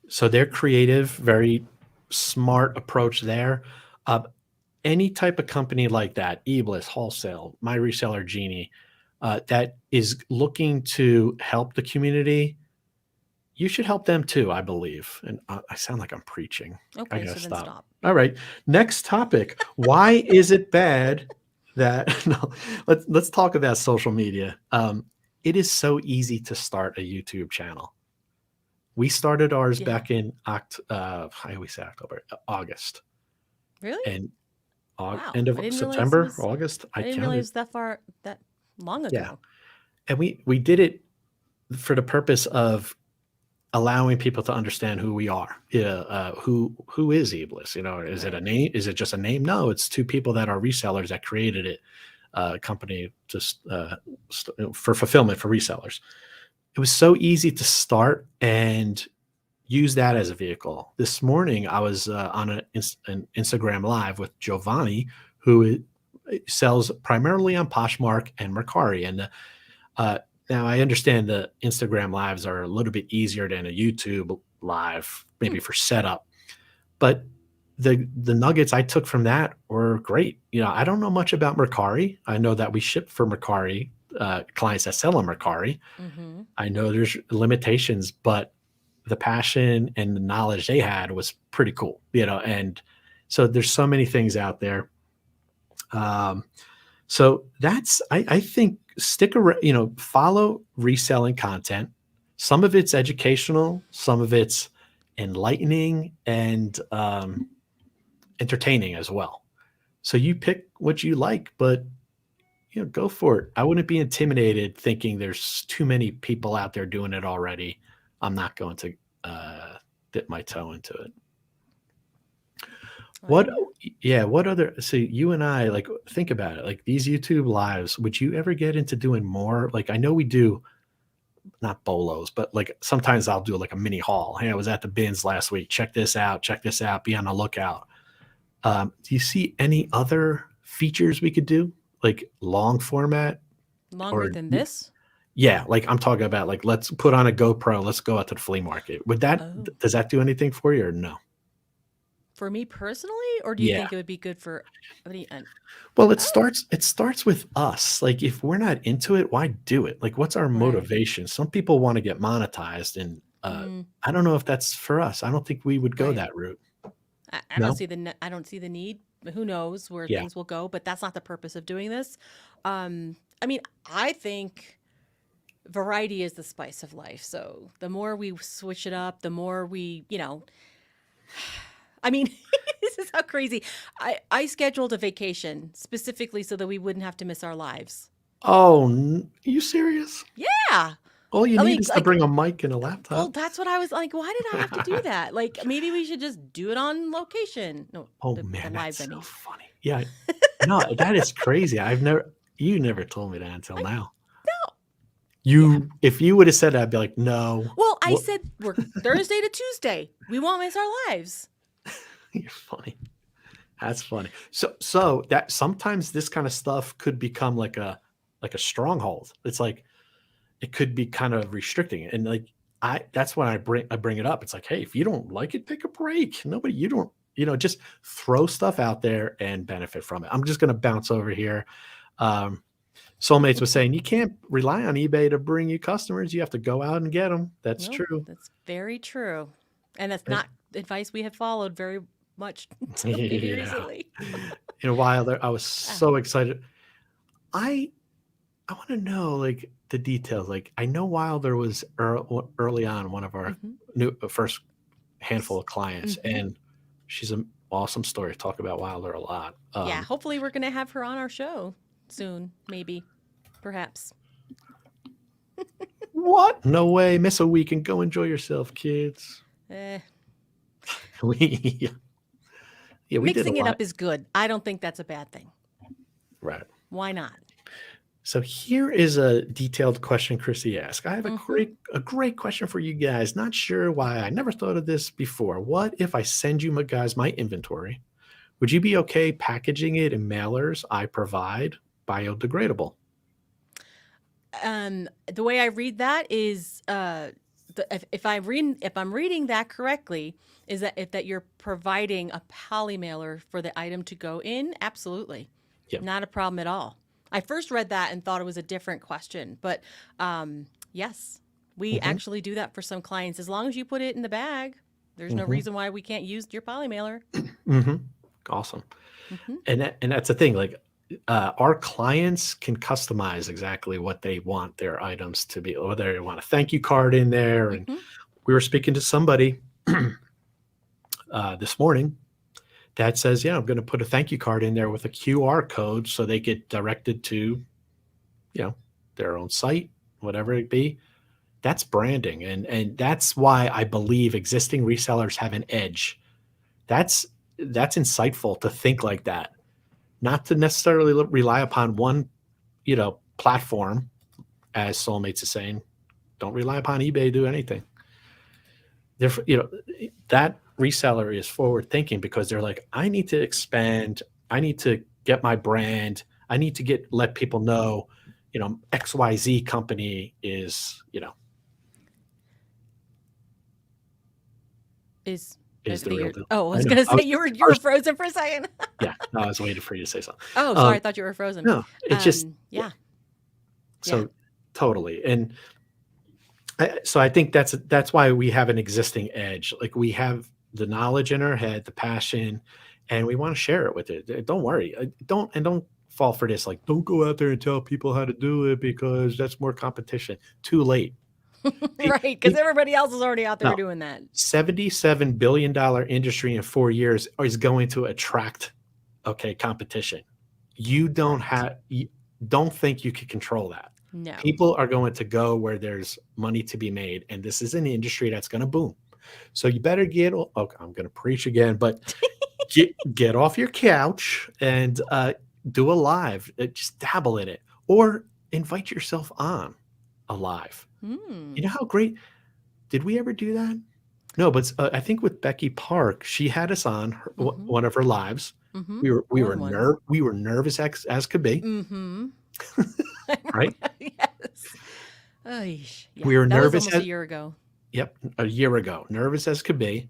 So they're creative, very smart approach there. Any type of company like that, Eblis, Wholesale, my reseller Jeannie, that is looking to help the community, you should help them too, I believe. And I sound like I'm preaching. Okay, I gotta stop. All right. Next topic. Why is it bad that let's talk about social media. It is so easy to start a YouTube channel. We started ours back in I always say October, August. Really? And end of September, August. I didn't realize that long ago. Yeah. And we did it for the purpose of allowing people to understand who we are. Yeah, who is Eblis? You know, is it a Right. name? Is it just a name? No, it's two people that are resellers that created it. Company just for fulfillment for resellers. It was so easy to start and use that as a vehicle. This morning, I was on an Instagram live with Giovanni, who sells primarily on Poshmark and Mercari. And uh, now I understand the Instagram lives are a little bit easier than a YouTube live, Hmm. maybe for setup. But the nuggets I took from that were great. You know, I don't know much about Mercari. I know that we ship for Mercari, clients that sell on Mercari. Mm-hmm. I know there's limitations, but the passion and the knowledge they had was pretty cool, you know. And so there's so many things out there. Um, so that's I think stick around, you know, follow reselling content. Some of it's educational, some of it's enlightening and entertaining as well. So you pick what you like, but you know, go for it. I wouldn't be intimidated thinking there's too many people out there doing it already. I'm not going to dip my toe into it. What Well, yeah, what other so you and I like think about it. Like these YouTube lives, would you ever get into doing more? Like I know we do not bolos, but like sometimes I'll do like a mini haul. Hey, I was at the bins last week. Check this out, be on the lookout. Do you see any other features we could do? Like long format longer or than this? yeah, like I'm talking about like let's put on a GoPro, let's go out to the flea market. Would that Oh. does that do anything for you or no? For me personally, or do you Yeah. think it would be good for Well, oh, it starts with us. Like if we're not into it, why do it? Like what's our right. motivation? Some people want to get monetized and Mm, I don't know if that's for us. I don't think we would go right. that route. I don't No? see I don't see the need. Who knows where Yeah. things will go, but that's not the purpose of doing this. I mean, I think variety is the spice of life. So the more we switch it up, the more I mean, this is how crazy. I scheduled a vacation specifically so that we wouldn't have to miss our lives. Oh, are you serious? Yeah. All you I need mean, is to like, bring a mic and a well, laptop. that's what I was like. Why did I have to do that? Like, maybe we should just do it on location. No, Oh the man, live, that's I so mean. funny. Yeah. No, that is crazy. You never told me that until I now. no. Yeah. You if you would have said that, I'd be like, no. Well, I What said we're Thursday to Tuesday. We won't miss our lives. you're funny. That's funny. So that sometimes this kind of stuff could become like a stronghold. It's like it could be kind of restricting it. And like I that's when I bring it up. It's like, hey, if you don't like it, take a break. Nobody you don't, you know, just throw stuff out there and benefit from it. I'm just gonna bounce over here. Um, Soulmates was saying you can't rely on eBay to bring you customers. You have to go out and get them. That's Nope, true. that's very true. And that's And- not advice we have followed very much until maybe yeah. recently. In a while there, I was Ah, so excited. I I want to know like the details. Like I know Wilder was early on one of our mhm. new first handful of clients, Mhm. and she's an awesome story. Talk about Wilder a lot. Yeah, hopefully we're going to have her on our show soon, maybe, perhaps. What? No way! Miss a week and go enjoy yourself, kids. Eh, We yeah we did a mixing it lot up is good. I don't think that's a bad thing. right. Why not? So here is a detailed question Chrissy asked. I have Mhm. a great question for you guys. Not sure why I never thought of this before. What if I send you my guys my inventory? Would you be okay packaging it in mailers I provide biodegradable? The way I read that is if I'm reading that correctly, is that if that you're providing a poly mailer for the item to go in, absolutely. Yeah. Not a problem at all. I first read that and thought it was a different question, but yes, we Hmm. actually do that for some clients. As long as you put it in the bag, there's no Hmm. reason why we can't use your poly mailer. Hmm. Awesome. Hmm. And that's the thing. Like our clients can customize exactly what they want their items to be, whether they want a thank you card in there. And Hmm. we were speaking to somebody this morning that says, yeah, I'm going to put a thank you card in there with a QR code so they get directed to, you know, their own site, whatever it be. That's branding, and that's why I believe existing resellers have an edge. That's that's insightful to think like that, not to necessarily rely upon one, platform, as Soulmates is saying. Don't rely upon eBay to do anything. They're, that reseller is forward thinking because they're like, I need to expand. I need to get my brand. I need to let people know, XYZ company is, Is is the the real year? deal. Oh, I I was know. gonna I say was you gonna were say you were first. frozen for a second. Yeah, no, I was waiting for you to say something. Oh, sorry, I thought you were frozen. No, it's just yeah. Yeah, yeah. So totally, and so I think that's why we have an existing edge. Like we have the knowledge in our head, the passion, and we want to share it with it. Don't worry. Don't fall for this. Like, don't go out there and tell people how to do it because that's more competition. Too late. Pe- Right, because pe- everybody else is already out there no, doing that. $77 billion industry in 4 years is going to attract competition. You don't Correct. don't think you can control that. No. People are going to go where there's money to be made, and this is an industry that's going to boom. So you better okay, I'm going to preach again, but get off your couch and do a live. Just dabble in it, or invite yourself on a live. You know Hmm. how great? Did we ever do that? No, but I think with Becky Park, she had us on Mm-hmm. one of her lives. Mm-hmm. We More were than one. we were nervous as could be, Mm-hmm. right? Yes. Oish. Yeah, We were that was nervous almost a as year ago. yep, a year ago, nervous as could be.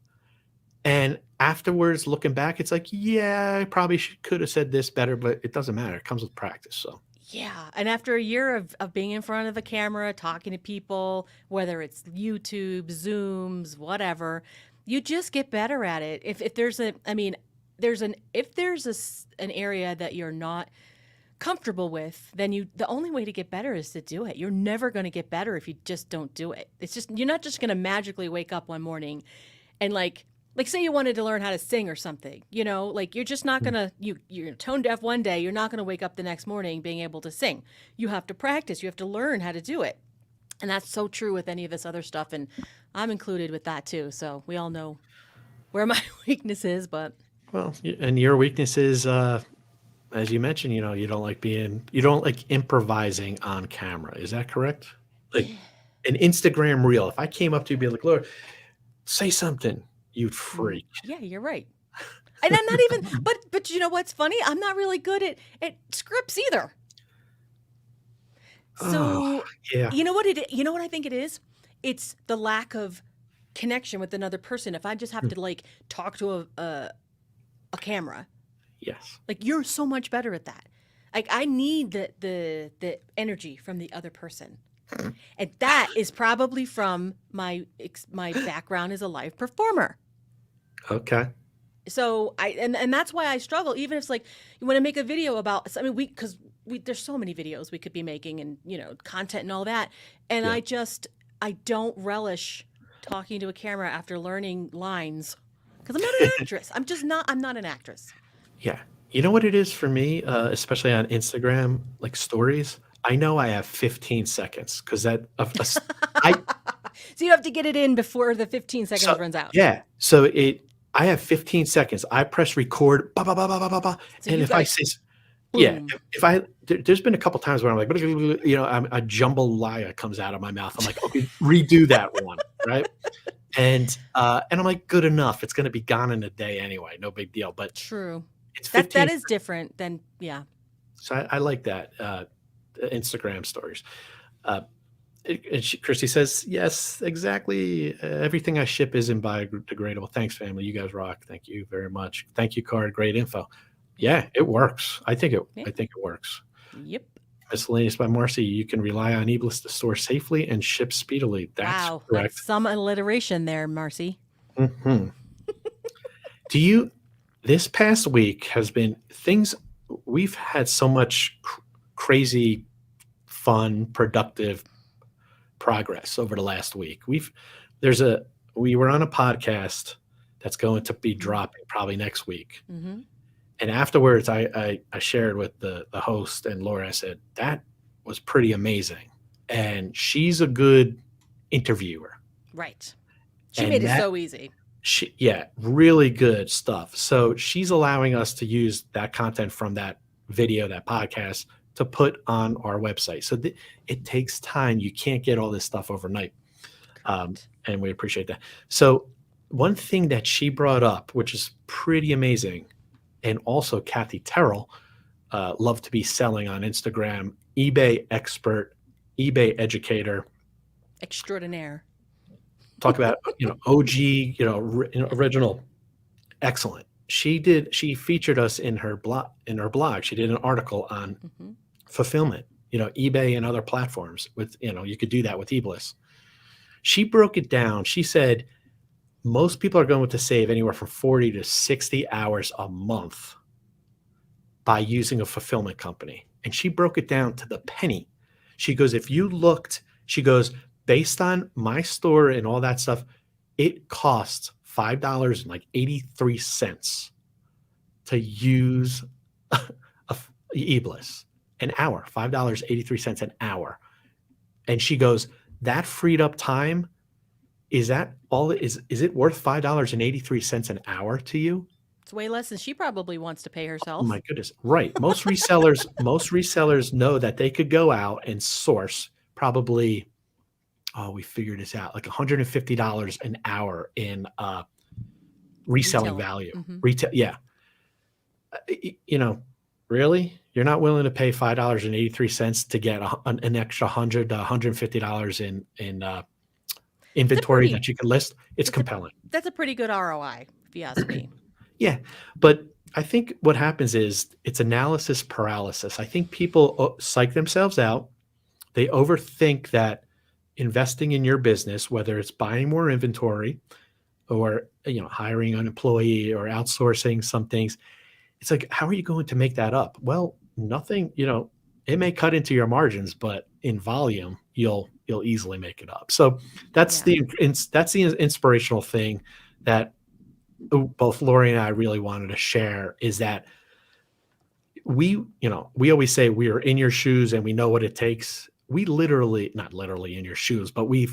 And afterwards, looking back, it's like, yeah, I probably could have said this better, but it doesn't matter. It comes with practice. So Yeah, and after a year of being in front of a camera, talking to people, whether it's YouTube, Zooms, whatever, you just get better at it. If there's a, I mean, there's an if there's an area that you're not comfortable with, then the only way to get better is to do it. You're never going to get better if you just don't do it. It's just you're not just going to magically wake up one morning and like say you wanted to learn how to sing or something, like you're just not gonna you're tone deaf one day, you're not gonna wake up the next morning being able to sing. You have to practice, you have to learn how to do it. And that's so true with any of this other stuff, and I'm included with that too. So we all know where my weakness is, but well, and your weakness is, as you mentioned, you don't like improvising on camera. Is that correct? Like yeah. an Instagram reel. If I came up to you and be like, Laura, say something, you'd freak. Yeah, you're right. And I'm not even but you know what's funny? I'm not really good at scripts either. Oh, So, yeah. you know what I think it is? It's the lack of connection with another person. If I just have Hmm. to like talk to a camera, Yes. like you're so much better at that. Like I need the energy from the other person. And that is probably from my background as a live performer. Okay. So and that's why I struggle. Even if it's like you want to make a video about, I mean, because there's so many videos we could be making and content and all that, and Yeah. I don't relish talking to a camera after learning lines because I'm not an actress. I'm not an actress. Yeah. You know what it is for me, especially on Instagram, like stories? I know I have 15 seconds because I So you have to get it in before the 15 seconds so runs out. yeah. So I have 15 seconds. I press record, ba, ba, ba, ba, ba, ba, ba, So and you if I gotta say, yeah, boom. if there's been a couple times where I'm like, a jambalaya comes out of my mouth. I'm like, okay, redo that one, right? And I'm like, good enough. It's going to be gone in a day anyway. No big deal. But True. it's That 15. is different than yeah. So I like that. Instagram stories. Uh, and Christy says, yes, exactly. Everything I ship isn't biodegradable. Thanks, family. You guys rock. Thank you very much. Thank you, card. Great info. Yeah, it works. I think Yeah. it works. Yep. Miscellaneous by Marcy. You can rely on eBliss to store safely and ship speedily. That's Wow, that's correct. some alliteration there, Marcy. Hmm. Do you? This past week has been things. We've had so much crazy, fun, productive progress over the last week. We were on a podcast that's going to be dropping probably next week. Mm-hmm. And afterwards I shared with the host and Laura, I said, that was pretty amazing. And she's a good interviewer. Right. She made And it that so easy. yeah, really good stuff. So she's allowing us to use that content from that video, that podcast, to put on our website. So it takes time. You can't get all this stuff overnight. Correct. And we appreciate that. So one thing that she brought up, which is pretty amazing, and also Kathy Terrell, love to be selling on Instagram, eBay expert, eBay educator, Extraordinaire. talk about, OG, original, excellent. She featured us in her blog. She did an article on Hmm. fulfillment, eBay and other platforms with, you could do that with eBliss. She broke it down. She said most people are going to save anywhere from 40 to 60 hours a month by using a fulfillment company. And she broke it down to the penny. She goes, if you looked, she goes, based on my store and all that stuff, it costs $5.83 to use eBliss an hour, $5.83 an hour. And she goes, that freed up time, is that all is it worth $5.83 an hour to you? It's way less than she probably wants to pay Oh my herself. goodness. Right. Most resellers know that they could go out and source probably, oh, we figured this out, like $150 an hour in reselling Retailing. value. Hmm. Retail, yeah. You know, really? You're not willing to pay $5.83 to get an extra $100 to $150 in It's a inventory pretty that you can list? It's it's a compelling. that's a pretty good ROI, if you ask me. Yeah, but I think what happens is it's analysis paralysis. I think people psych themselves out. They overthink that investing in your business, whether it's buying more inventory or hiring an employee or outsourcing some things, it's like, how are you going to make that up? Well, nothing. It may cut into your margins, but in volume, you'll easily make it up. So that's Yeah. the inspirational thing that both Lori and I really wanted to share, is that we always say we are in your shoes and we know what it takes. We literally, not literally in your shoes, but we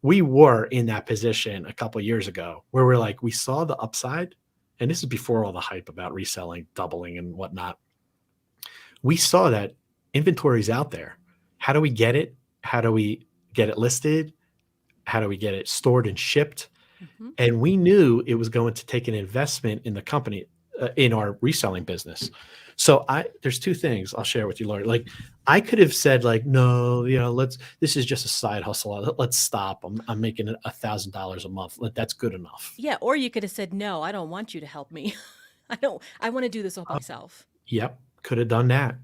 were in that position a couple of years ago where we're like, we saw the upside, and this is before all the hype about reselling, doubling and whatnot. We saw that inventory's out there. How do we get it? How do we get it listed? How do we get it stored and shipped? Hmm. And we knew it was going to take an investment in the company, in our reselling business. So there's two things I'll share with you, Laurie. Like, I could have said like, no, this is just a side hustle. Let's stop. I'm making $1,000 a month. That's good enough. Yeah, or you could have said, "No, I don't want you to help me. I want to do this all Uh, myself." yep. Could have done that.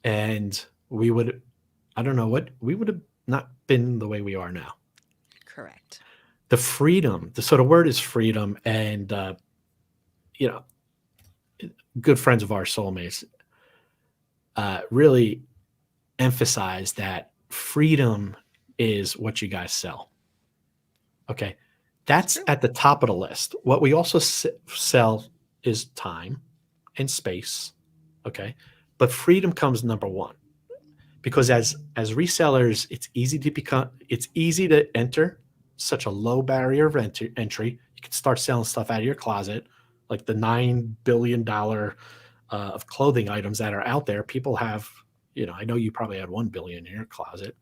And we would, I don't know what, we would have not been the way we are now. Correct. The freedom, the sort of word is freedom. And, you know, good friends of ours, soulmates, really emphasize that freedom is what you guys sell. Okay. It's That's true. at the top of the list. What we also sell is time and space. Okay. But freedom comes number one, because as resellers, it's easy to enter, such a low barrier of entry. You can start selling stuff out of your closet, like the $9 billion of clothing items that are out there. People have, I know you probably had 1 billion in your closet,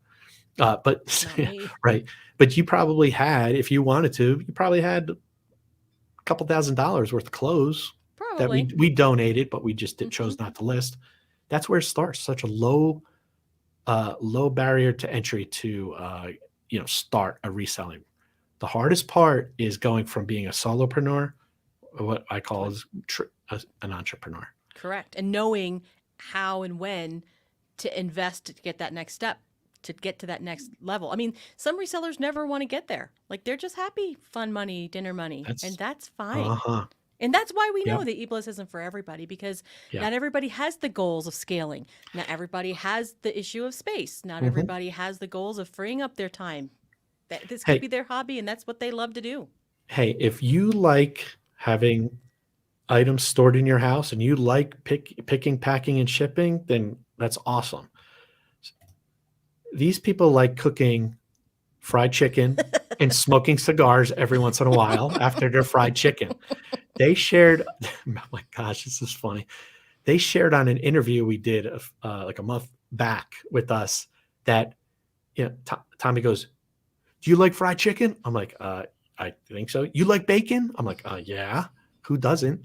but Not me. right. But you probably had, if you wanted to, you probably had a couple $1,000s worth of clothes that we Probably. donated, but we just Hmm. chose not to list. That's where it starts. Such a low barrier to entry to start a reselling. The hardest part is going from being a solopreneur, what I call What? is an entrepreneur. Correct. And knowing how and when to invest to get that next step, to get to that next level. I mean, some resellers never want to get there. Like they're just happy, fun money, dinner money, and That's that's fine. uh-huh. And that's why we know Yep. that eBliss isn't for everybody, because Yeah. not everybody has the goals of scaling. Not everybody has the issue of space. Not Hmm. everybody has the goals of freeing up their time. This could Hey, be their hobby, and that's what they love to do. hey, if you like having items stored in your house and you like picking, packing, and shipping, then that's awesome. These people like cooking fried chicken, and smoking cigars every once in a while after their fried chicken. They shared, oh my gosh, this is funny. They shared on an interview we did like a month back with us that, Tommy goes, "Do you like fried chicken?" I'm like, I think so. "You like bacon?" I'm like, yeah. Who doesn't?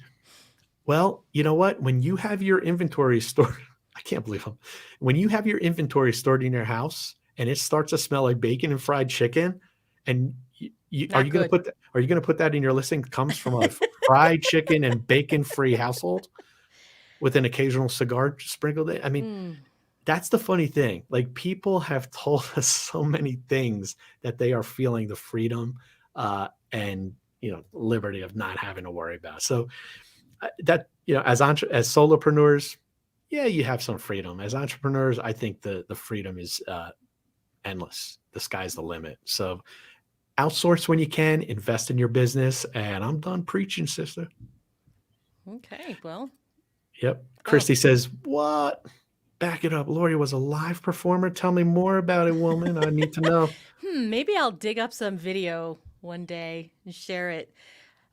Well, you know what? When you have your inventory stored, I can't believe them. When you have your inventory stored in your house and it starts to smell like bacon and fried chicken, and are Not you going to good. put that, are you going to put that in your listing? Comes from a fried chicken and bacon free household with an occasional cigar sprinkled in. I mean, Mm, that's the funny thing. Like, people have told us so many things that they are feeling the freedom and liberty of not having to worry about. So that as solopreneurs, yeah, you have some freedom. As entrepreneurs, I think the freedom is endless. The sky's the limit. So outsource when you can, invest in your business, and I'm done preaching, sister. okay. Well, Yep. oh, Christy says, "What? Back it up. Lori was a live performer. Tell me more about it, woman. I need to know." maybe I'll dig up some video one day and share it.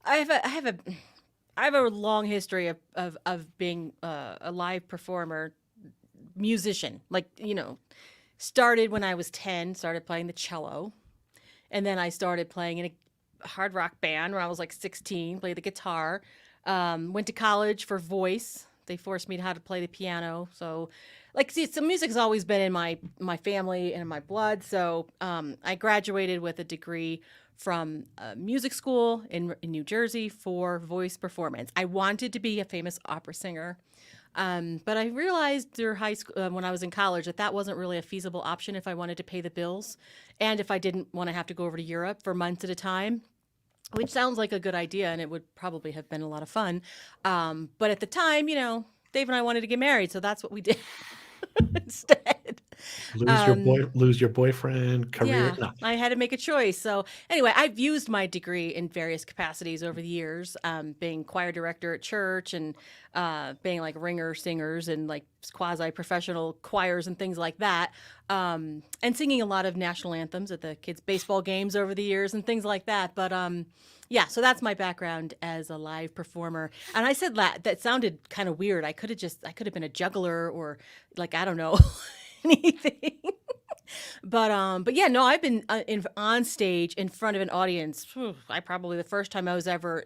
I have a long history of being a live performer, musician. Like, started when I was 10, started playing the cello. And then I started playing in a hard rock band when I was like 16, played the guitar. Went to college for voice. They forced me to how to play the piano. So, like, see, some music's always been in my family and in my blood. So, I graduated with a degree from music school in New Jersey for voice performance. I wanted to be a famous opera singer. But I realized through high school, when I was in college, that wasn't really a feasible option if I wanted to pay the bills and if I didn't want to have to go over to Europe for months at a time, which sounds like a good idea and it would probably have been a lot of fun. But at the time, Dave and I wanted to get married, so that's what we did instead. Um, Lose your boyfriend, career. yeah, No. I had to make a choice. So anyway, I've used my degree in various capacities over the years, being choir director at church and being like ringer singers and like quasi-professional choirs and things like that, and singing a lot of national anthems at the kids' baseball games over the years and things like that. But yeah, so that's my background as a live performer. And I said that sounded kind of weird. I could have been a juggler or like I don't know anything. But yeah, no, I've been on stage in front of an audience. I probably the first time I was ever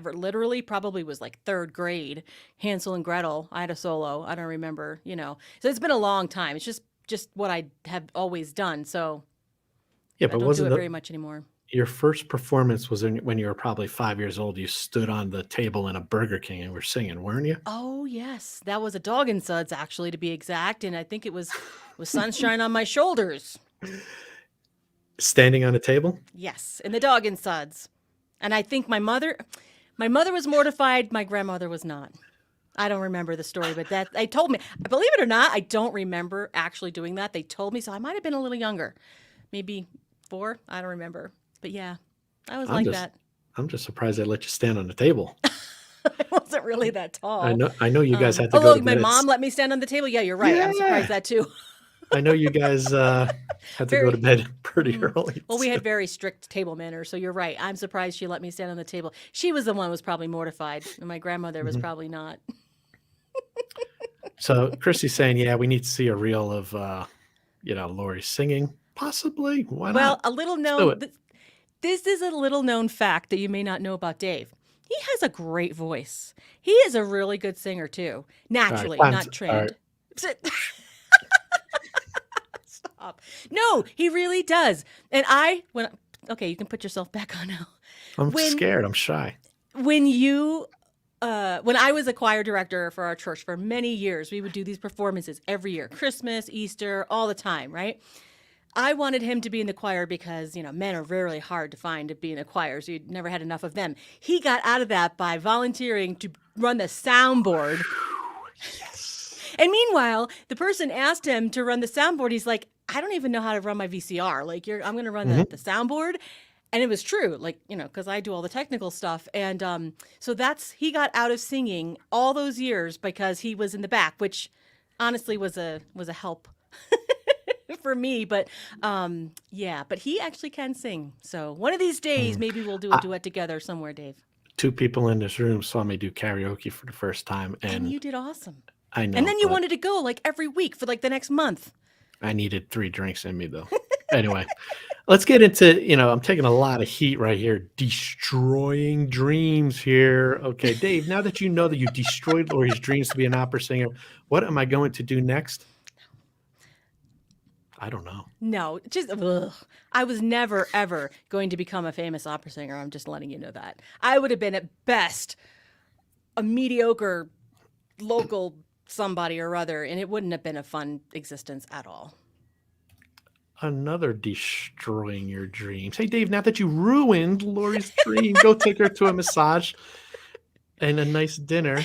literally probably was like third grade. Hansel and Gretel. I had a solo. I don't remember, So it's been a long time. It's just what I have always done. So Yeah, I but don't do wasn't it very much anymore. your first performance was when you were probably 5 years old? You stood on the table in a Burger King and were singing, weren't you? Oh yes, that was a Dog and Suds actually to be exact, and I think it was Sunshine on My Shoulders. Standing on a table? Yes, in the Dog and Suds. And I think my mother was mortified, my grandmother was not. I don't remember the story, but that they told me. Believe it or not, I don't remember actually doing that. They told me, so I might have been a little younger, maybe 4. I don't remember, but yeah, I was I'm like just that. I'm just surprised they let you stand on the table. I wasn't really that I tall. know I know you guys had to Oh, go to look, my bed mom let me stand on the table. Yeah, you're right. I'm surprised Yeah. that too. I know you guys had to go to Very. bed pretty Mm. early Well, we too. had very strict table manners, so you're right. I'm surprised she let me stand on the table. She was the one who was probably mortified, and my grandmother was Mhm. probably not. So Christy's saying, yeah, we need to see a reel of Lori singing. Possibly. Why Well, not? a little Let's do known. it. This is a little known fact that you may not know about Dave. He has a great voice. He is a really good singer too, All right, naturally, time's not all right. trained. Stop. No, he really does. And okay, you can put yourself back on now. I'm When scared. I'm shy. when you when I was a choir director for our church for many years, we would do these performances every year, Christmas, Easter, all the time, right? I wanted him to be in the choir because, men are really hard to find to be in a choir, so you never had enough of them. He got out of that by volunteering to run the soundboard. Yes. And meanwhile, the person asked him to run the soundboard. He's like, I don't even know how to run my VCR. Like, I'm going to run the Mhm. soundboard. And it was true, like, because I do all the technical stuff. And so he got out of singing all those years because he was in the back, which honestly was a help for me. But yeah, but he actually can sing. So one of these days, Mm. maybe we'll do a I, duet together somewhere, Dave. 2 people in this room saw me do karaoke for the first time, And and you did awesome. I And know, then you but wanted to go like every week for like the next month. I needed 3 drinks in me though. Anyway, let's get into, I'm taking a lot of heat right here, destroying dreams here. Okay, Dave, now that you know that you destroyed Lori's dreams to be an opera singer, what am I going to do next? I don't know. No, just ugh. I was never ever going to become a famous opera singer. I'm just letting you know that. I would have been at best a mediocre local somebody or other, and it wouldn't have been a fun existence at all. Another destroying your dreams. Hey, Dave, now that you ruined Lori's dream, go take her to a massage and a nice dinner.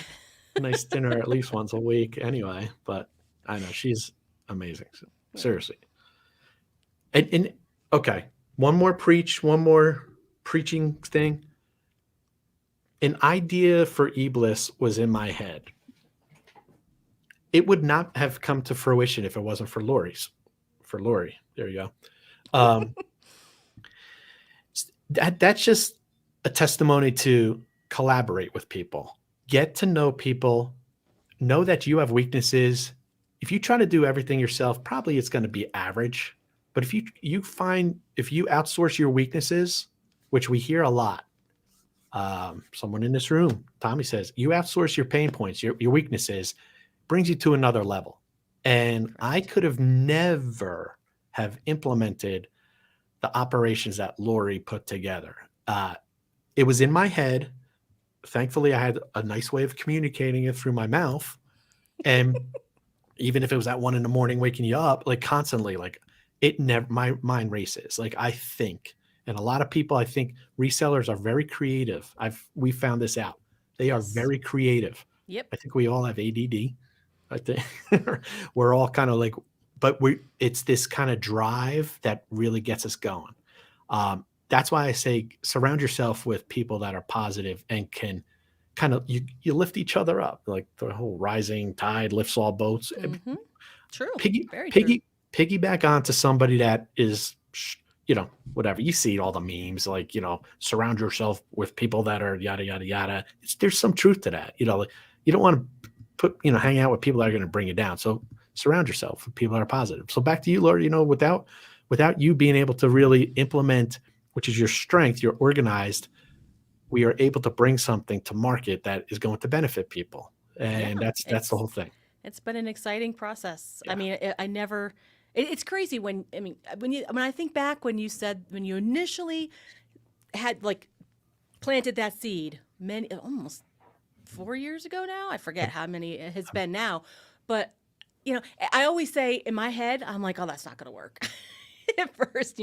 Nice dinner at least once a week anyway. But I know she's amazing. Seriously. And okay, one more preaching thing. An idea for eBliss was in my head. It would not have come to fruition if it wasn't for Lori. There you go. Um, that's just a testimony to collaborate with people, get to know people, know that you have weaknesses. If you try to do everything yourself, probably it's going to be average. But if you outsource your weaknesses, which we hear a lot, someone in this room, Tommy says, you outsource your pain points, your weaknesses, brings you to another level. And I Correct. could have never have implemented the operations that Lori put together. It was in my head. Thankfully, I had a nice way of communicating it through my mouth. And even if it was at 1 a.m, waking you up, like constantly, like it never, my mind races. Like I think, and a lot of people, I think resellers are very creative. We found this out. They are Yes. very creative. Yep. I think we all have ADD. I think we're all kind of like, but it's this kind of drive that really gets us going. That's why I say surround yourself with people that are positive and can kind of you lift each other up, like the whole rising tide lifts all boats. Mm-hmm. True. Piggy Very true. piggy piggyback onto somebody that is whatever. You see all the memes, like, surround yourself with people that are yada yada yada. There's some truth to that. Like, you don't want to hang out with people that are going to bring you down. So surround yourself with people that are positive. So back to you, Lord. Without you being able to really implement, which is your strength, you're organized, we are able to bring something to market that is going to benefit people. And Yeah. that's the whole thing. It's been an exciting process. I Yeah. mean, I never. It's crazy when I think back when you initially had like planted that seed many almost 4 years ago now. I forget how many it has been now, but I always say in my head, I'm like, oh, that's not going to work at first.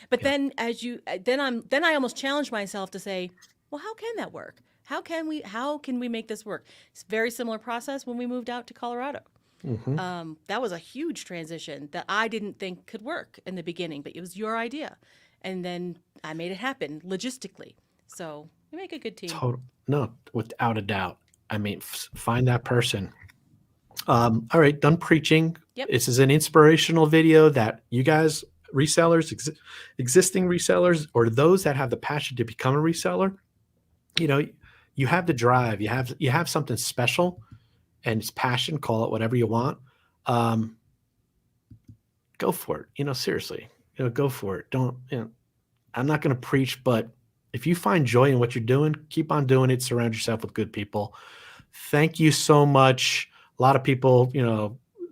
But Yeah. then then I almost challenge myself to say, well, how can that work? How can we make this work? It's a very similar process when we moved out to Colorado. Hmm. That was a huge transition that I didn't think could work in the beginning, but it was your idea. And then I made it happen logistically. So we make a good team. Total. No, without a doubt. I mean, find that person. All right, done preaching. Yep. This is an inspirational video that you guys, resellers, existing resellers, or those that have the passion to become a reseller, you know, you have the drive. You have something special, and it's passion. Call it whatever you want. Um, go for it. Seriously, go for it. Don't. I'm not going to preach, but if you find joy in what you're doing, keep on doing it. Surround yourself with good people. Thank you so much. A lot of people,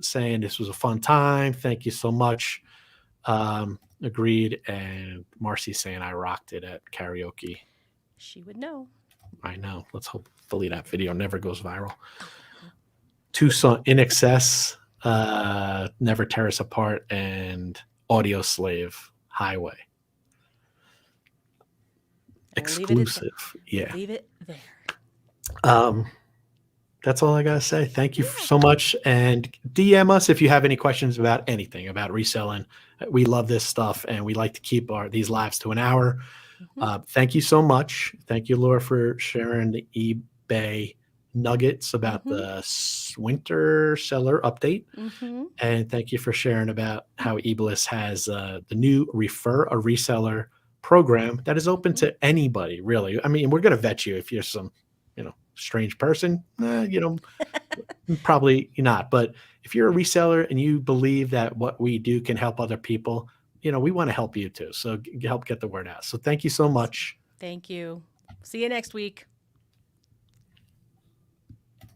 saying this was a fun time. Thank you so much. Agreed. And Marcy saying I rocked it at karaoke. She would know. I know. Let's hopefully that video never goes viral. Tucson in excess, never tear us apart, and Audio Slave Highway. Exclusive. Yeah. Leave it there. That's all I gotta say. Thank you so much, and DM us if you have any questions about anything about reselling. We love this stuff, and we like to keep these lives to an hour. Mhm. Thank you so much. Thank you, Laura, for sharing the eBay nuggets about Mhm. the winter seller update. Mhm. And thank you for sharing about how eBliss has the new Refer a Reseller program that is open Mhm. to anybody, really. I mean, we're going to vet you if you're some, strange person. Probably not. But if you're a reseller and you believe that what we do can help other people, we want to help you too. So help get the word out. So thank you so Awesome. much. Thank you. See you next week.